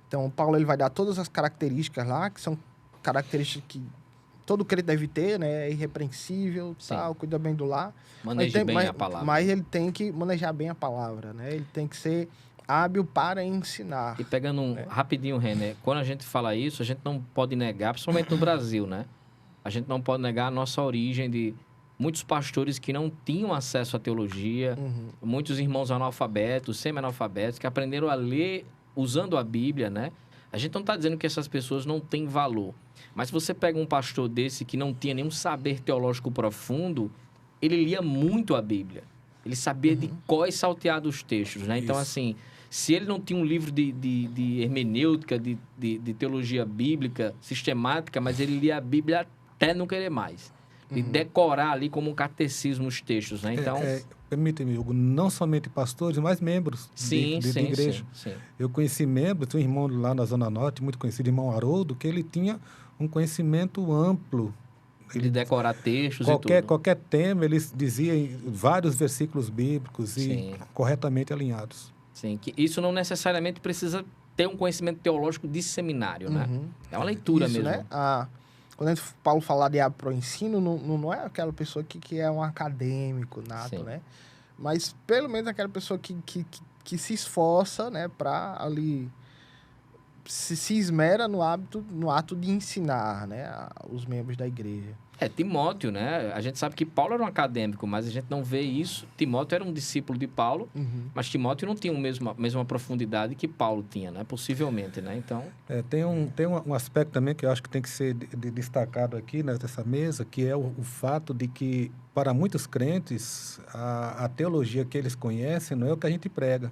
Então, Paulo ele vai dar todas as características lá, que são características que todo crente deve ter, né? É irrepreensível, tal, cuida bem do lar. Maneje bem a palavra. Mas ele tem que manejar bem a palavra, né? Ele tem que ser hábil para ensinar. E pegando rapidinho, René, quando a gente fala isso, a gente não pode negar, principalmente no Brasil, né? A gente não pode negar a nossa origem de muitos pastores que não tinham acesso à teologia, muitos irmãos analfabetos, semi-analfabetos, que aprenderam a ler usando a Bíblia, né? A gente não está dizendo que essas pessoas não têm valor. Mas se você pega um pastor desse que não tinha nenhum saber teológico profundo, ele lia muito a Bíblia. Ele sabia de cor e saltear dos textos, né? Então, assim, se ele não tinha um livro de hermenêutica, de teologia bíblica sistemática, mas ele lia a Bíblia até não querer mais. E decorar ali como um catecismo os textos, né? Então... Permite-me, Hugo, não somente pastores, mas membros de igreja. Sim. Eu conheci membros, tem um irmão lá na Zona Norte, muito conhecido, irmão Haroldo, que ele tinha um conhecimento amplo. Ele decorar textos e tudo. Qualquer tema, ele dizia vários versículos bíblicos e corretamente alinhados. Sim, que isso não necessariamente precisa ter um conhecimento teológico de seminário, né? É uma leitura isso, mesmo. Né? Quando Paulo fala de pro ensino, não é aquela pessoa que é um acadêmico nato, né? Mas pelo menos aquela pessoa que se esforça, né? Para ali... Se esmera no ato de ensinar, né? Os membros da igreja. Timóteo, né? A gente sabe que Paulo era um acadêmico, mas a gente não vê isso. Timóteo era um discípulo de Paulo, mas Timóteo não tinha a mesma profundidade que Paulo tinha, né? Possivelmente, né? Então... Tem um aspecto também que eu acho que tem que ser destacado aqui nessa mesa, que é o fato de que, para muitos crentes, a teologia que eles conhecem não é o que a gente prega.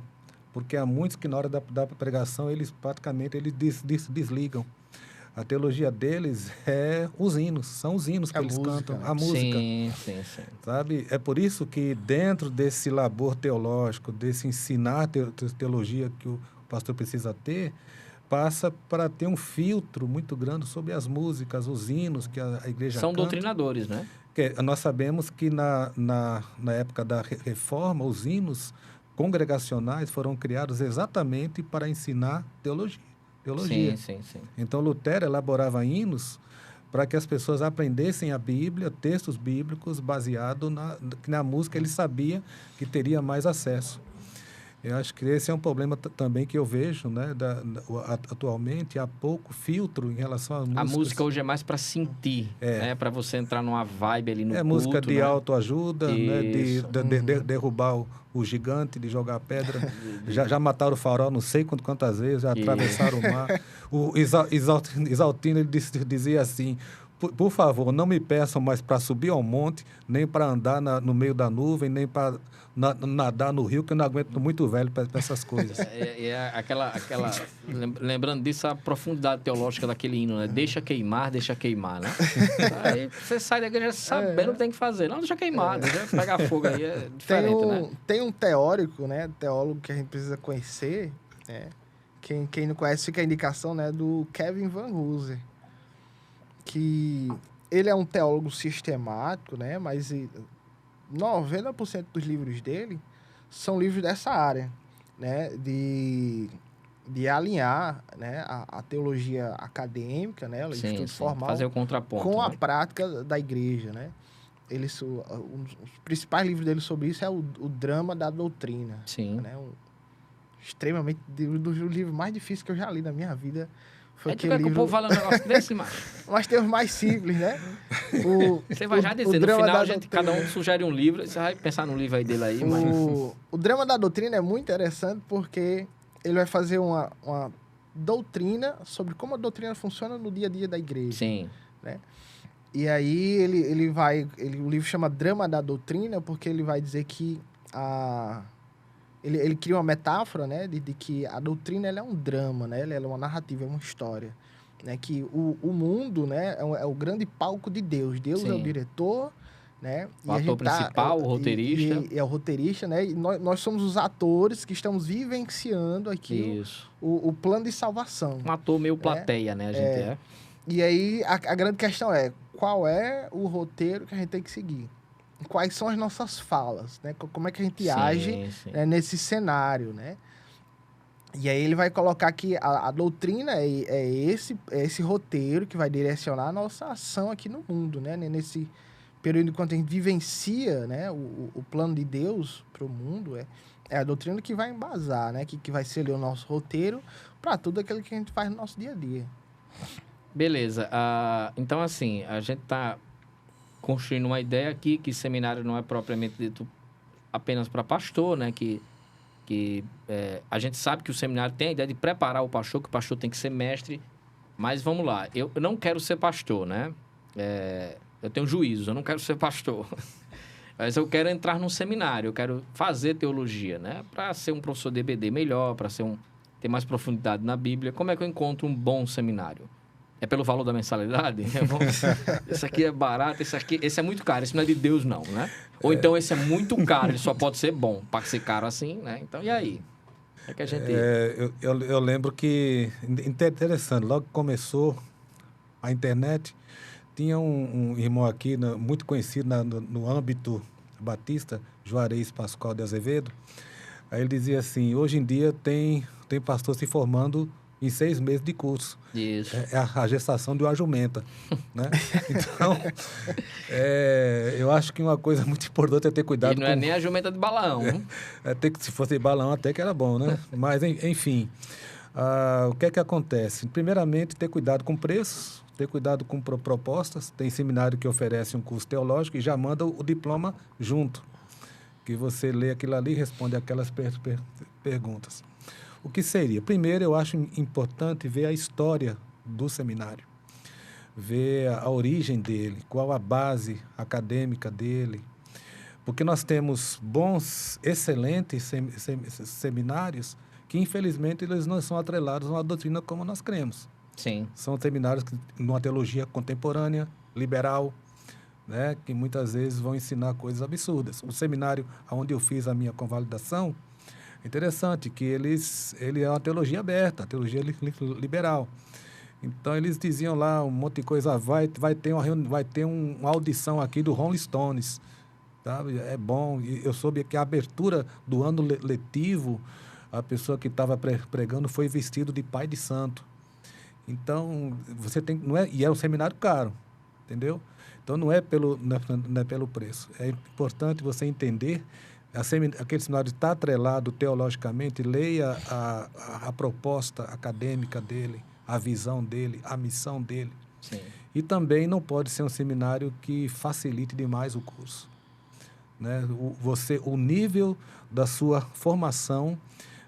Porque há muitos que, na hora da pregação, eles praticamente desligam. A teologia deles é os hinos, são os hinos que eles cantam, a música. Sim. Sabe? É por isso que dentro desse labor teológico, desse ensinar teologia que o pastor precisa ter, passa para ter um filtro muito grande sobre as músicas, os hinos que a igreja são canta. doutrinadores, né? Nós sabemos que na época da Reforma, os hinos congregacionais foram criados exatamente para ensinar teologia. Sim. Então, Lutero elaborava hinos para que as pessoas aprendessem a Bíblia, textos bíblicos, baseado na música ele sabia que teria mais acesso. Eu acho que esse é um problema também que eu vejo, né? Atualmente, há pouco filtro em relação às músicas. A música hoje é mais para sentir, né? Para você entrar numa vibe ali no culto, música de né? autoajuda, né? De derrubar o gigante, de jogar pedra. já mataram o farol não sei quantas vezes, já atravessaram o mar. O Isaltino ele dizia assim: por favor, não me peçam mais para subir ao monte, nem para andar no meio da nuvem, nem para nadar no rio, que eu não aguento, muito velho para essas coisas. Lembrando disso, a profundidade teológica daquele hino, né? Deixa queimar, né? Aí você sai da igreja sabendo o que tem que fazer. Não, deixa queimar, deixa pegar fogo aí, é diferente, né? Tem um teórico, né? Teólogo que a gente precisa conhecer, né? Quem não conhece, fica a indicação, né? Do Kevin Van Hooser, que ele é um teólogo sistemático, né? Mas 90% dos livros dele são livros dessa área, né? De alinhar, né? a teologia acadêmica, né? O estudo formal, fazer o contraponto, com a né? prática da igreja, né? Um dos principais livros dele sobre isso é o Drama da Doutrina. Sim. Né? Extremamente... Um dos livros mais difíceis que eu já li na minha vida. Foi que o povo fala um negócio desse, mas tem os mais simples, né? Você vai já dizer, no final cada um sugere um livro, você vai pensar num livro aí dele aí. O Drama da Doutrina é muito interessante porque ele vai fazer uma doutrina sobre como a doutrina funciona no dia a dia da igreja. Sim. Né? E aí o livro chama Drama da Doutrina porque ele vai dizer que ele cria uma metáfora, né, de que a doutrina ela é um drama, né, ela é uma narrativa, é uma história, né, que o mundo, né, é o grande palco de Deus. Deus é o Sim. diretor, né, O ator principal, o roteirista. E é o roteirista, né, e nós somos os atores que estamos vivenciando aqui Isso. o plano de salvação. Um ator meio plateia, né? A gente é. E aí, a grande questão é, qual é o roteiro que a gente tem que seguir? Quais são as nossas falas, né? Como é que a gente age Sim. né, nesse cenário, né? E aí ele vai colocar que a doutrina é esse roteiro que vai direcionar a nossa ação aqui no mundo, né? Nesse período enquanto a gente vivencia, né, o plano de Deus para o mundo, é a doutrina que vai embasar, né? Que vai ser ali o nosso roteiro para tudo aquilo que a gente faz no nosso dia a dia. Beleza. Então, assim, a gente está construindo uma ideia aqui que seminário não é propriamente dito apenas para pastor, né? Que a gente sabe que o seminário tem a ideia de preparar o pastor, que o pastor tem que ser mestre. Mas vamos lá, eu não quero ser pastor, né? Eu tenho juízo, eu não quero ser pastor. Mas eu quero entrar num seminário, eu quero fazer teologia, né? Para ser um professor de EBD melhor, para ter mais profundidade na Bíblia. Como é que eu encontro um bom seminário? É pelo valor da mensalidade? Esse aqui é barato, esse é muito caro, esse não é de Deus não, né? Ou então esse é muito caro, ele só pode ser bom. Para ser caro assim, né? Então, e aí? É que a gente... Eu lembro que, interessante, logo que começou a internet, tinha um irmão aqui, muito conhecido no âmbito batista, Juarez Pascoal de Azevedo. Aí ele dizia assim, hoje em dia tem pastor se formando em 6 meses de curso. Isso. É a gestação de uma jumenta, né? Então, eu acho que uma coisa muito importante é ter cuidado E não é nem a jumenta de Balaão. Se fosse balão até que era bom, né? Mas, enfim, o que é que acontece? Primeiramente, ter cuidado com preços, ter cuidado com propostas. Tem seminário que oferece um curso teológico e já manda o diploma junto, que você lê aquilo ali e responde aquelas perguntas. O que seria? Primeiro, eu acho importante ver a história do seminário, ver a origem dele, qual a base acadêmica dele, porque nós temos bons, excelentes seminários que, infelizmente, eles não são atrelados a uma doutrina como nós cremos. Sim. São seminários numa teologia contemporânea, liberal, né, que muitas vezes vão ensinar coisas absurdas. O seminário onde eu fiz a minha convalidação, interessante que ele é uma teologia aberta, teologia liberal. Então eles diziam lá um monte de coisa, vai ter uma audição aqui do Rolling Stones, sabe? É bom. E eu soube que a abertura do ano letivo, a pessoa que estava pregando foi vestido de pai de santo. Então você tem, não é, e era um seminário caro, entendeu? Então não é pelo preço. É importante você entender. Aquele seminário está atrelado teologicamente, leia a proposta acadêmica dele, a visão dele, a missão dele. Sim. E também não pode ser um seminário que facilite demais o curso, né? O nível da sua formação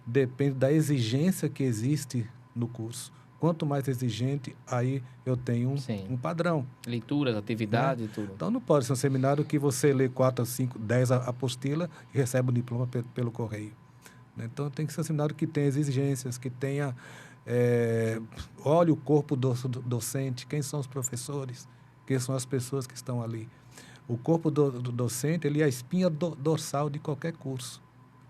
depende da exigência que existe no curso. Quanto mais exigente, aí eu tenho um padrão. Leituras, atividades e tudo. Então, não pode ser um seminário que você lê 4, 5, 10 apostila e recebe o diploma pelo correio. Então, tem que ser um seminário que tenha exigências, que tenha... olhe o corpo docente, quem são os professores, quem são as pessoas que estão ali. O corpo do docente, ele é a espinha dorsal de qualquer curso.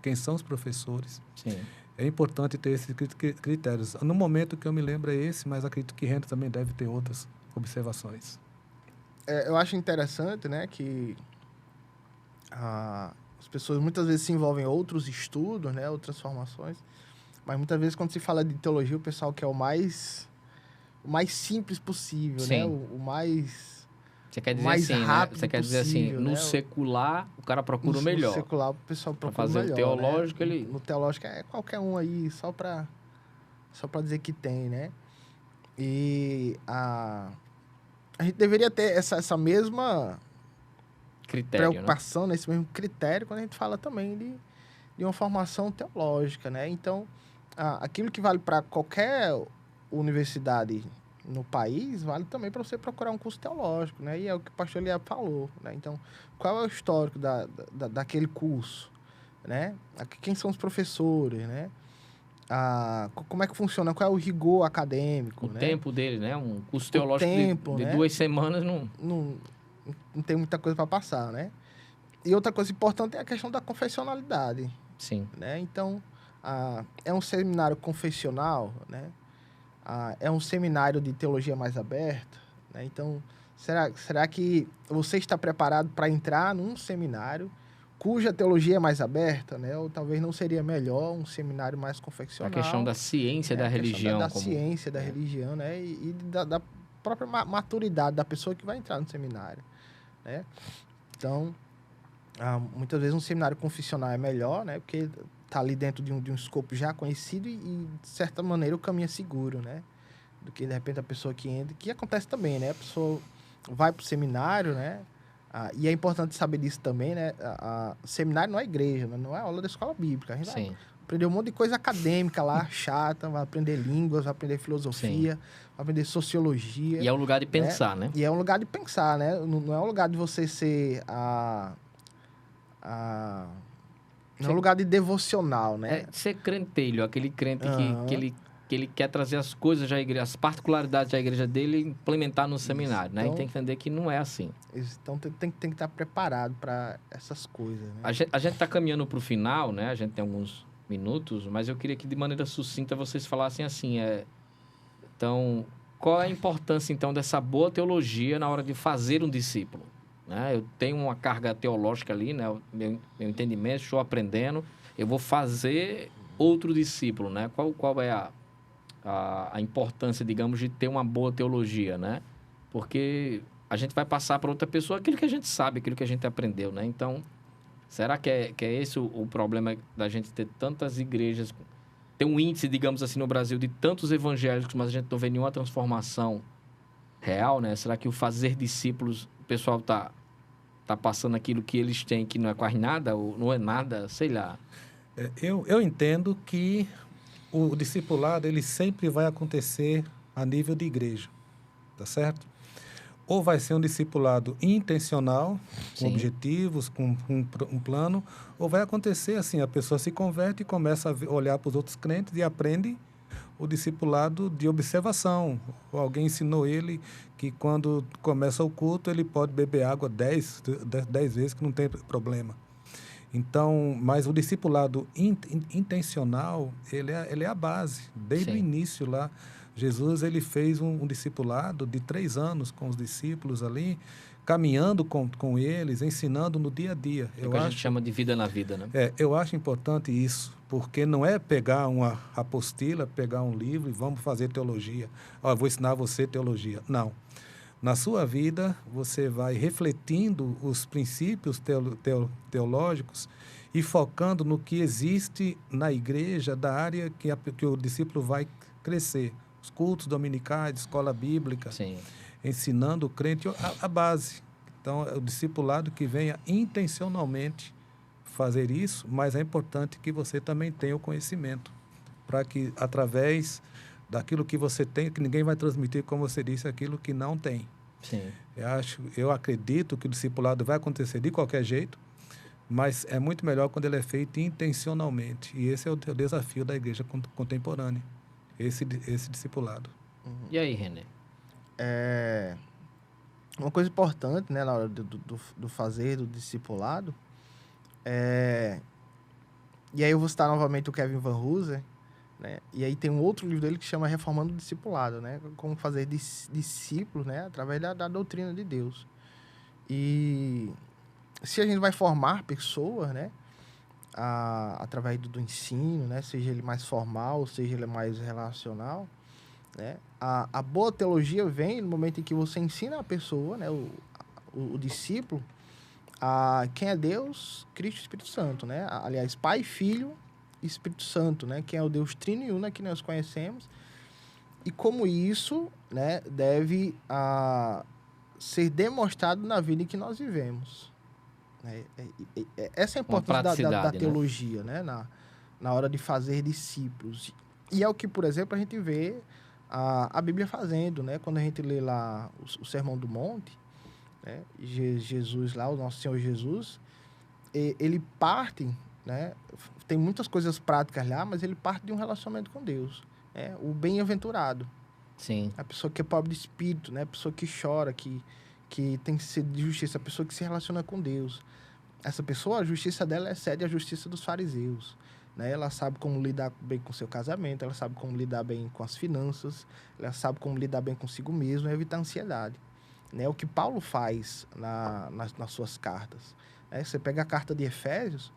Quem são os professores. Sim. É importante ter esses critérios. No momento que eu me lembro é esse, mas acredito que Renda também deve ter outras observações. Eu acho interessante, né, que as pessoas muitas vezes se envolvem em outros estudos, né, outras formações, mas muitas vezes quando se fala de teologia, o pessoal quer o mais simples possível, né, o mais... Você quer dizer mais assim, rápido né? Você quer dizer possível, assim, no né? secular, o cara procura o melhor. No secular, o pessoal procura o fazer melhor, o teológico, né? ele... No teológico é qualquer um aí, só pra dizer que tem, né? E a gente deveria ter essa mesma critério, preocupação, né? Esse mesmo critério quando a gente fala também de uma formação teológica, né? Então, aquilo que vale para qualquer universidade no país, vale também para você procurar um curso teológico, né? E é o que o pastor Eliab falou, né? Então, qual é o histórico daquele curso, né? Quem são os professores, né? Como é que funciona? Qual é o rigor acadêmico, O né? tempo dele, né? Um curso teológico tempo, de né? 2 semanas não... Não tem muita coisa para passar, né? E outra coisa importante é a questão da confessionalidade, Sim. né? Então, é um seminário confessional, né? É um seminário de teologia mais aberta, né? Então, será que você está preparado para entrar num seminário cuja teologia é mais aberta, né? Ou talvez não seria melhor um seminário mais confessional? A questão da ciência da religião. Da ciência da religião, né? E da própria maturidade da pessoa que vai entrar no seminário, né? Então, muitas vezes um seminário confessional é melhor, né? Porque está ali dentro de um escopo já conhecido e, de certa maneira, o caminho é seguro, né? Do que, de repente, a pessoa que entra... Que acontece também, né? A pessoa vai para o seminário, né? E é importante saber disso também, né? Seminário não é igreja, né? Não é aula da escola bíblica. A gente vai aprender um monte de coisa acadêmica lá, chata, vai aprender línguas, vai aprender filosofia, vai aprender sociologia. E é um lugar de pensar, né? E é um lugar de pensar, né? Não é um lugar de você ser não é um lugar de devocional, né? É ser crentelho, aquele crente que ele quer trazer as coisas da igreja, as particularidades da igreja dele e implementar no seminário, né? Então, e tem que entender que não é assim. Então tem que estar preparado para essas coisas, né? A gente está caminhando para o final, né? A gente tem alguns minutos, mas eu queria que de maneira sucinta vocês falassem assim, então, qual é a importância então dessa boa teologia na hora de fazer um discípulo? Né? Eu tenho uma carga teológica ali, né? Meu entendimento, estou aprendendo, eu vou fazer outro discípulo, né? Qual é a importância, digamos, de ter uma boa teologia, né? Porque a gente vai passar para outra pessoa aquilo que a gente sabe, aquilo que a gente aprendeu, né? Então, será que é esse o problema da gente ter tantas igrejas, ter um índice, digamos assim, no Brasil de tantos evangélicos, mas a gente não vê nenhuma transformação real, né? Será que o fazer discípulos, o pessoal tá passando aquilo que eles têm, que não é quase nada, ou não é nada, sei lá. Eu entendo que o discipulado, ele sempre vai acontecer a nível de igreja, tá certo? Ou vai ser um discipulado intencional, com objetivos, com um plano, ou vai acontecer assim, a pessoa se converte e começa a olhar para os outros crentes e aprende o discipulado de observação. Alguém ensinou ele que quando começa o culto, ele pode beber água 10 vezes, que não tem problema. Então, mas o discipulado intencional, ele é a base. Desde o início lá, Jesus ele fez um discipulado de 3 anos com os discípulos ali, caminhando com eles, ensinando no dia a dia. É o que a gente chama de vida na vida, né? Eu acho importante isso, porque não é pegar uma apostila, pegar um livro e vamos fazer teologia. Vou ensinar você teologia. Não. Na sua vida, você vai refletindo os princípios teológicos e focando no que existe na igreja, da área que o discípulo vai crescer. Os cultos dominicais, escola bíblica, ensinando o crente a base. Então, é o discipulado que venha intencionalmente fazer isso, mas é importante que você também tenha o conhecimento, para que, através daquilo que você tem, que ninguém vai transmitir, como você disse, aquilo que não tem. Sim. Eu acredito que o discipulado vai acontecer de qualquer jeito, mas é muito melhor quando ele é feito intencionalmente. E esse é o desafio da igreja contemporânea, esse discipulado. E aí, René? Uma coisa importante, né, na hora do fazer, do discipulado, e aí eu vou citar novamente o Kevin Van Hooser, né? E aí tem um outro livro dele que chama Reformando o Discipulado, né? Como fazer discípulos, né? Através da doutrina de Deus. E se a gente vai formar pessoas, né? Através do ensino, né? Seja ele mais formal, seja ele mais relacional, né? A boa teologia vem no momento em que você ensina a pessoa, né? O discípulo, quem é Deus, Cristo e Espírito Santo, né? Aliás, Pai, Filho e Espírito Santo, né? Que é o Deus Trino e Uno que nós conhecemos. E como isso, né, deve ser demonstrado na vida em que nós vivemos. Essa é a importância da teologia, né? Na hora de fazer discípulos. E é o que, por exemplo, a gente vê a Bíblia fazendo, né? Quando a gente lê lá o Sermão do Monte, né? Jesus lá, o nosso Senhor Jesus, ele parte né? Tem muitas coisas práticas lá, mas ele parte de um relacionamento com Deus. Né? O bem-aventurado. Sim. A pessoa que é pobre de espírito, né? A pessoa que chora, que tem sede de justiça, a pessoa que se relaciona com Deus. Essa pessoa, a justiça dela excede a justiça dos fariseus. Né? Ela sabe como lidar bem com o seu casamento, ela sabe como lidar bem com as finanças, ela sabe como lidar bem consigo mesmo e evitar ansiedade. Né? O que Paulo faz nas suas cartas. Né? Você pega a carta de Efésios,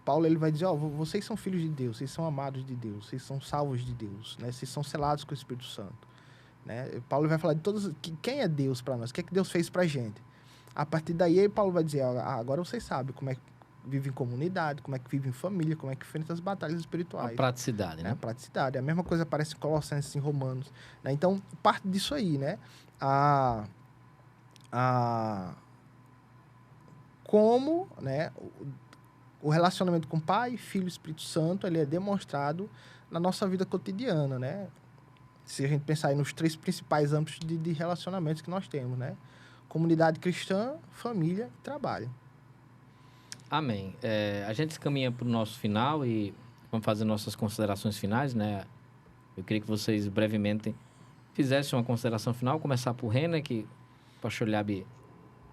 Paulo ele vai dizer, vocês são filhos de Deus, vocês são amados de Deus, vocês são salvos de Deus, né? Vocês são selados com o Espírito Santo. Né? Paulo vai falar de todos, quem é Deus para nós, o que é que Deus fez para a gente. A partir daí, Paulo vai dizer, agora vocês sabem como é que vive em comunidade, como é que vive em família, como é que enfrenta as batalhas espirituais. A praticidade, né? A praticidade. A mesma coisa aparece em Colossenses, em Romanos. Né? Então, parte disso aí, né? Como, né, o relacionamento com Pai, Filho e Espírito Santo, ele é demonstrado na nossa vida cotidiana, né? Se a gente pensar aí nos 3 principais âmbitos de relacionamentos que nós temos, né? Comunidade cristã, família e trabalho. Amém. A gente se caminha para o nosso final e vamos fazer nossas considerações finais, né? Eu queria que vocês brevemente fizessem uma consideração final, Vou começar por Renner, que o pastor Eliabe,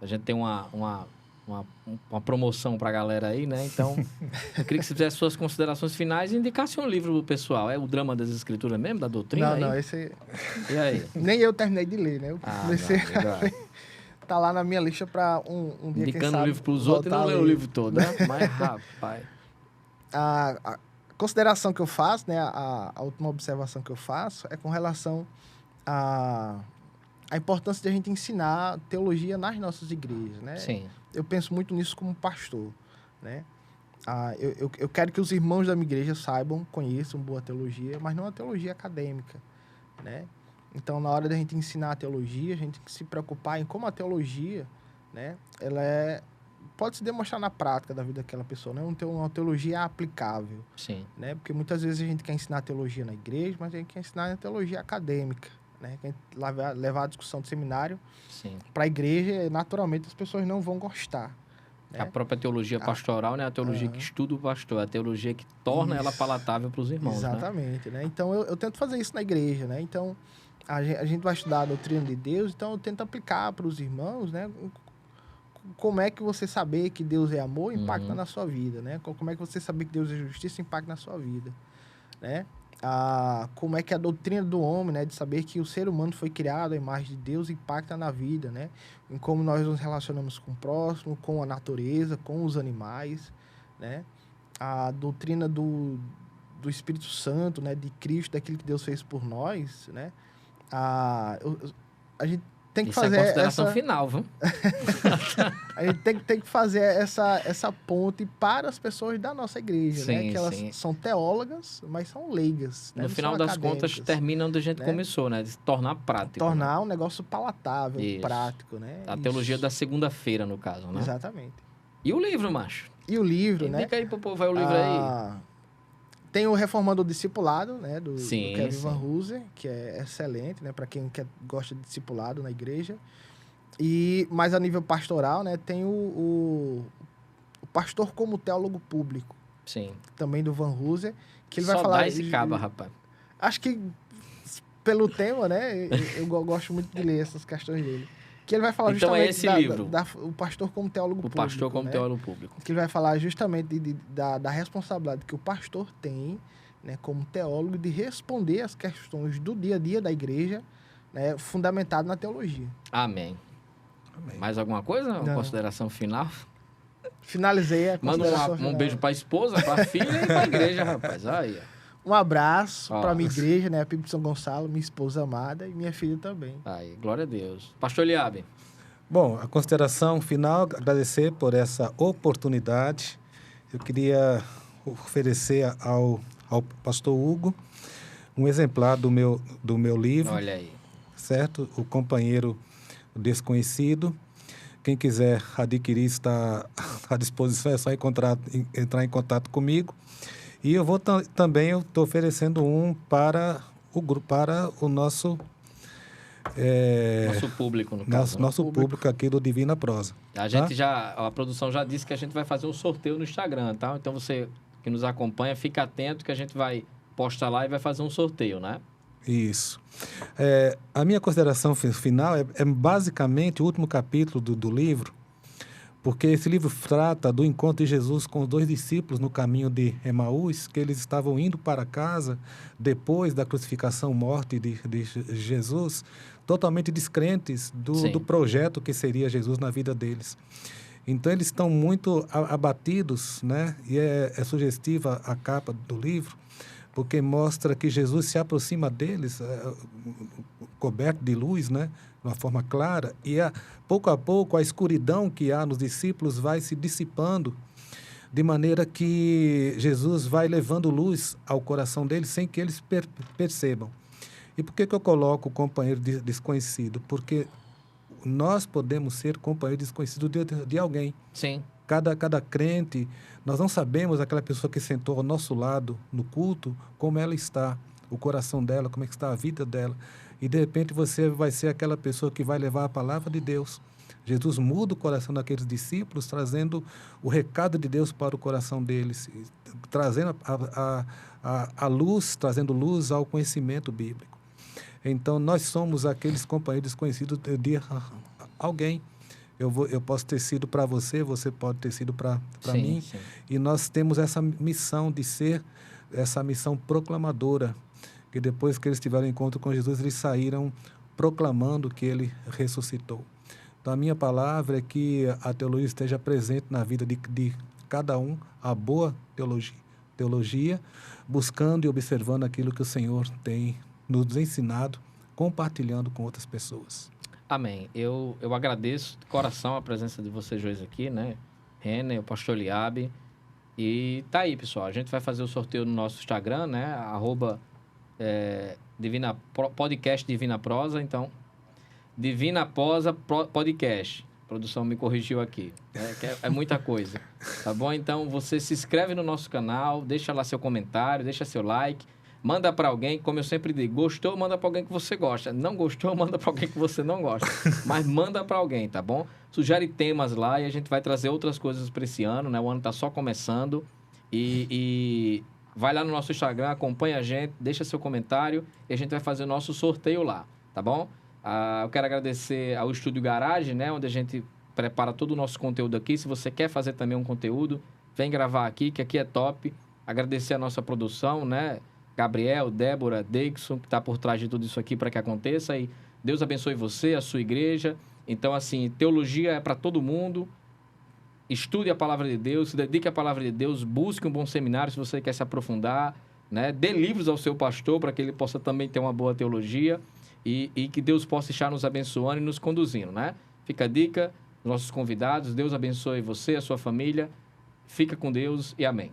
a gente tem uma promoção para a galera aí, né? Então, eu queria que você fizesse suas considerações finais e indicasse um livro pro pessoal. É o Drama das Escrituras mesmo, da doutrina? Não, esse... E aí? Nem eu terminei de ler, né? Eu comecei tá lá na minha lista para um dia, indicando o livro para os outros e não ler o livro todo, né? Mas, rapaz... A consideração que eu faço, né? A última observação que eu faço é com relação a importância de a gente ensinar teologia nas nossas igrejas, né? Sim. Eu penso muito nisso como pastor, né? Eu quero que os irmãos da minha igreja saibam, conheçam boa teologia, mas não a teologia acadêmica, né? Então, na hora da gente ensinar a teologia, a gente tem que se preocupar em como a teologia, né? Ela pode se demonstrar na prática da vida daquela pessoa, né? Uma teologia aplicável. Sim. Né? Porque muitas vezes a gente quer ensinar teologia na igreja, mas a gente quer ensinar a teologia acadêmica, né? Quer levar a discussão de seminário para a igreja, naturalmente as pessoas não vão gostar. Né? A própria teologia pastoral, né? A teologia que estuda o pastor, a teologia que torna ela palatável para os irmãos. Exatamente, né? Então, eu tento fazer isso na igreja, né? Então, a gente vai estudar a doutrina de Deus, então eu tento aplicar para os irmãos, né? Como é que você saber que Deus é amor impacta na sua vida, né? Como é que você saber que Deus é justiça impacta na sua vida, né? Como é que a doutrina do homem, né? De saber que o ser humano foi criado à imagem de Deus impacta na vida, né? Em como nós nos relacionamos com o próximo, com a natureza, com os animais, né? A doutrina do Espírito Santo, né? De Cristo, daquilo que Deus fez por nós, né? A gente tem que fazer a consideração final, viu? A gente tem que fazer essa ponte para as pessoas da nossa igreja, né? Que elas são teólogas, mas são leigas. Né? No final das contas, termina onde a gente começou, né? De se tornar prático. Tornar um negócio palatável, prático, né? A teologia da segunda-feira, no caso, né? Exatamente. E o livro, macho? E o livro, né? Indica aí pro povo, vai o livro aí. Tem o Reformando o Discipulado, né? Do Kevin Van Hooser, que é excelente, né? Para quem gosta de discipulado na igreja. Mas a nível pastoral, né? Tem o Pastor como Teólogo Público. Sim. Também do Van Hooser. Que ele Só vai falar... dá esse caba, rapaz. Acho que pelo tema, né? Eu gosto muito de ler essas questões dele. Que ele vai falar então justamente é esse livro. o pastor como teólogo público. O pastor como né? teólogo público. Que ele vai falar justamente da responsabilidade que o pastor tem, né, como teólogo, de responder às questões do dia a dia da igreja, né, fundamentado na teologia. Amém. Mais alguma coisa? Uma consideração final? Finalizei a consideração Manda um beijo para a esposa, para a filha e para a igreja, rapaz. Aí, um abraço para a minha igreja, né? A PIB de São Gonçalo, minha esposa amada e minha filha também. Aí, glória a Deus. Pastor Eliabe. Bom, a consideração final, agradecer por essa oportunidade. Eu queria oferecer ao pastor Hugo um exemplar do meu livro. Olha aí. Certo? O Companheiro Desconhecido. Quem quiser adquirir está à disposição, é só entrar em contato comigo. E eu vou também estou oferecendo um para o nosso Nosso público, no caso. Nosso público aqui do Divina Prosa. A gente a produção já disse que a gente vai fazer um sorteio no Instagram, tá? Então você que nos acompanha, fica atento que a gente vai postar lá e vai fazer um sorteio, né? Isso. A minha consideração final é basicamente o último capítulo do livro, porque esse livro trata do encontro de Jesus com os 2 discípulos no caminho de Emaús, que eles estavam indo para casa depois da crucificação, morte de Jesus, totalmente descrentes do projeto que seria Jesus na vida deles. Então, eles estão muito abatidos, né? E é sugestiva a capa do livro, porque mostra que Jesus se aproxima deles, coberto de luz, né? De uma forma clara, e pouco a pouco a escuridão que há nos discípulos vai se dissipando, de maneira que Jesus vai levando luz ao coração deles sem que eles percebam. E por que eu coloco o companheiro desconhecido? Porque nós podemos ser companheiro desconhecido de alguém. Sim. Cada crente, nós não sabemos aquela pessoa que sentou ao nosso lado no culto, como ela está, o coração dela, como é que está a vida dela. E, de repente, você vai ser aquela pessoa que vai levar a palavra de Deus. Jesus muda o coração daqueles discípulos, trazendo o recado de Deus para o coração deles, trazendo a luz, trazendo luz ao conhecimento bíblico. Então, nós somos aqueles companheiros desconhecidos de alguém. Eu posso ter sido para você, você pode ter sido para mim. Sim. E nós temos essa missão de ser essa missão proclamadora, que depois que eles tiveram encontro com Jesus, eles saíram proclamando que ele ressuscitou. Então, a minha palavra é que a teologia esteja presente na vida de cada um, a boa teologia, buscando e observando aquilo que o Senhor tem nos ensinado, compartilhando com outras pessoas. Amém. Eu agradeço de coração a presença de vocês dois aqui, né? Renner, o pastor Eliabe. E tá aí, pessoal. A gente vai fazer o sorteio no nosso Instagram, né? Podcast Divina Prosa. Então, Divina Prosa Podcast. A produção me corrigiu aqui. É muita coisa. Tá bom? Então, você se inscreve no nosso canal, deixa lá seu comentário, deixa seu like. Manda para alguém, como eu sempre digo, gostou, manda para alguém que você gosta. Não gostou, manda para alguém que você não gosta. Mas manda para alguém, tá bom? Sugere temas lá e a gente vai trazer outras coisas para esse ano, né? O ano tá só começando. E vai lá no nosso Instagram, acompanha a gente, deixa seu comentário e a gente vai fazer o nosso sorteio lá, tá bom? Eu quero agradecer ao Estúdio Garage, né? Onde a gente prepara todo o nosso conteúdo aqui. Se você quer fazer também um conteúdo, vem gravar aqui, que aqui é top. Agradecer a nossa produção, né? Gabriel, Débora, Dixon, que está por trás de tudo isso aqui para que aconteça. E Deus abençoe você, a sua igreja. Então, assim, teologia é para todo mundo. Estude a palavra de Deus, se dedique à palavra de Deus, busque um bom seminário se você quer se aprofundar, né? Dê livros ao seu pastor para que ele possa também ter uma boa teologia e que Deus possa estar nos abençoando e nos conduzindo, né? Fica a dica, nossos convidados. Deus abençoe você, a sua família. Fica com Deus e amém.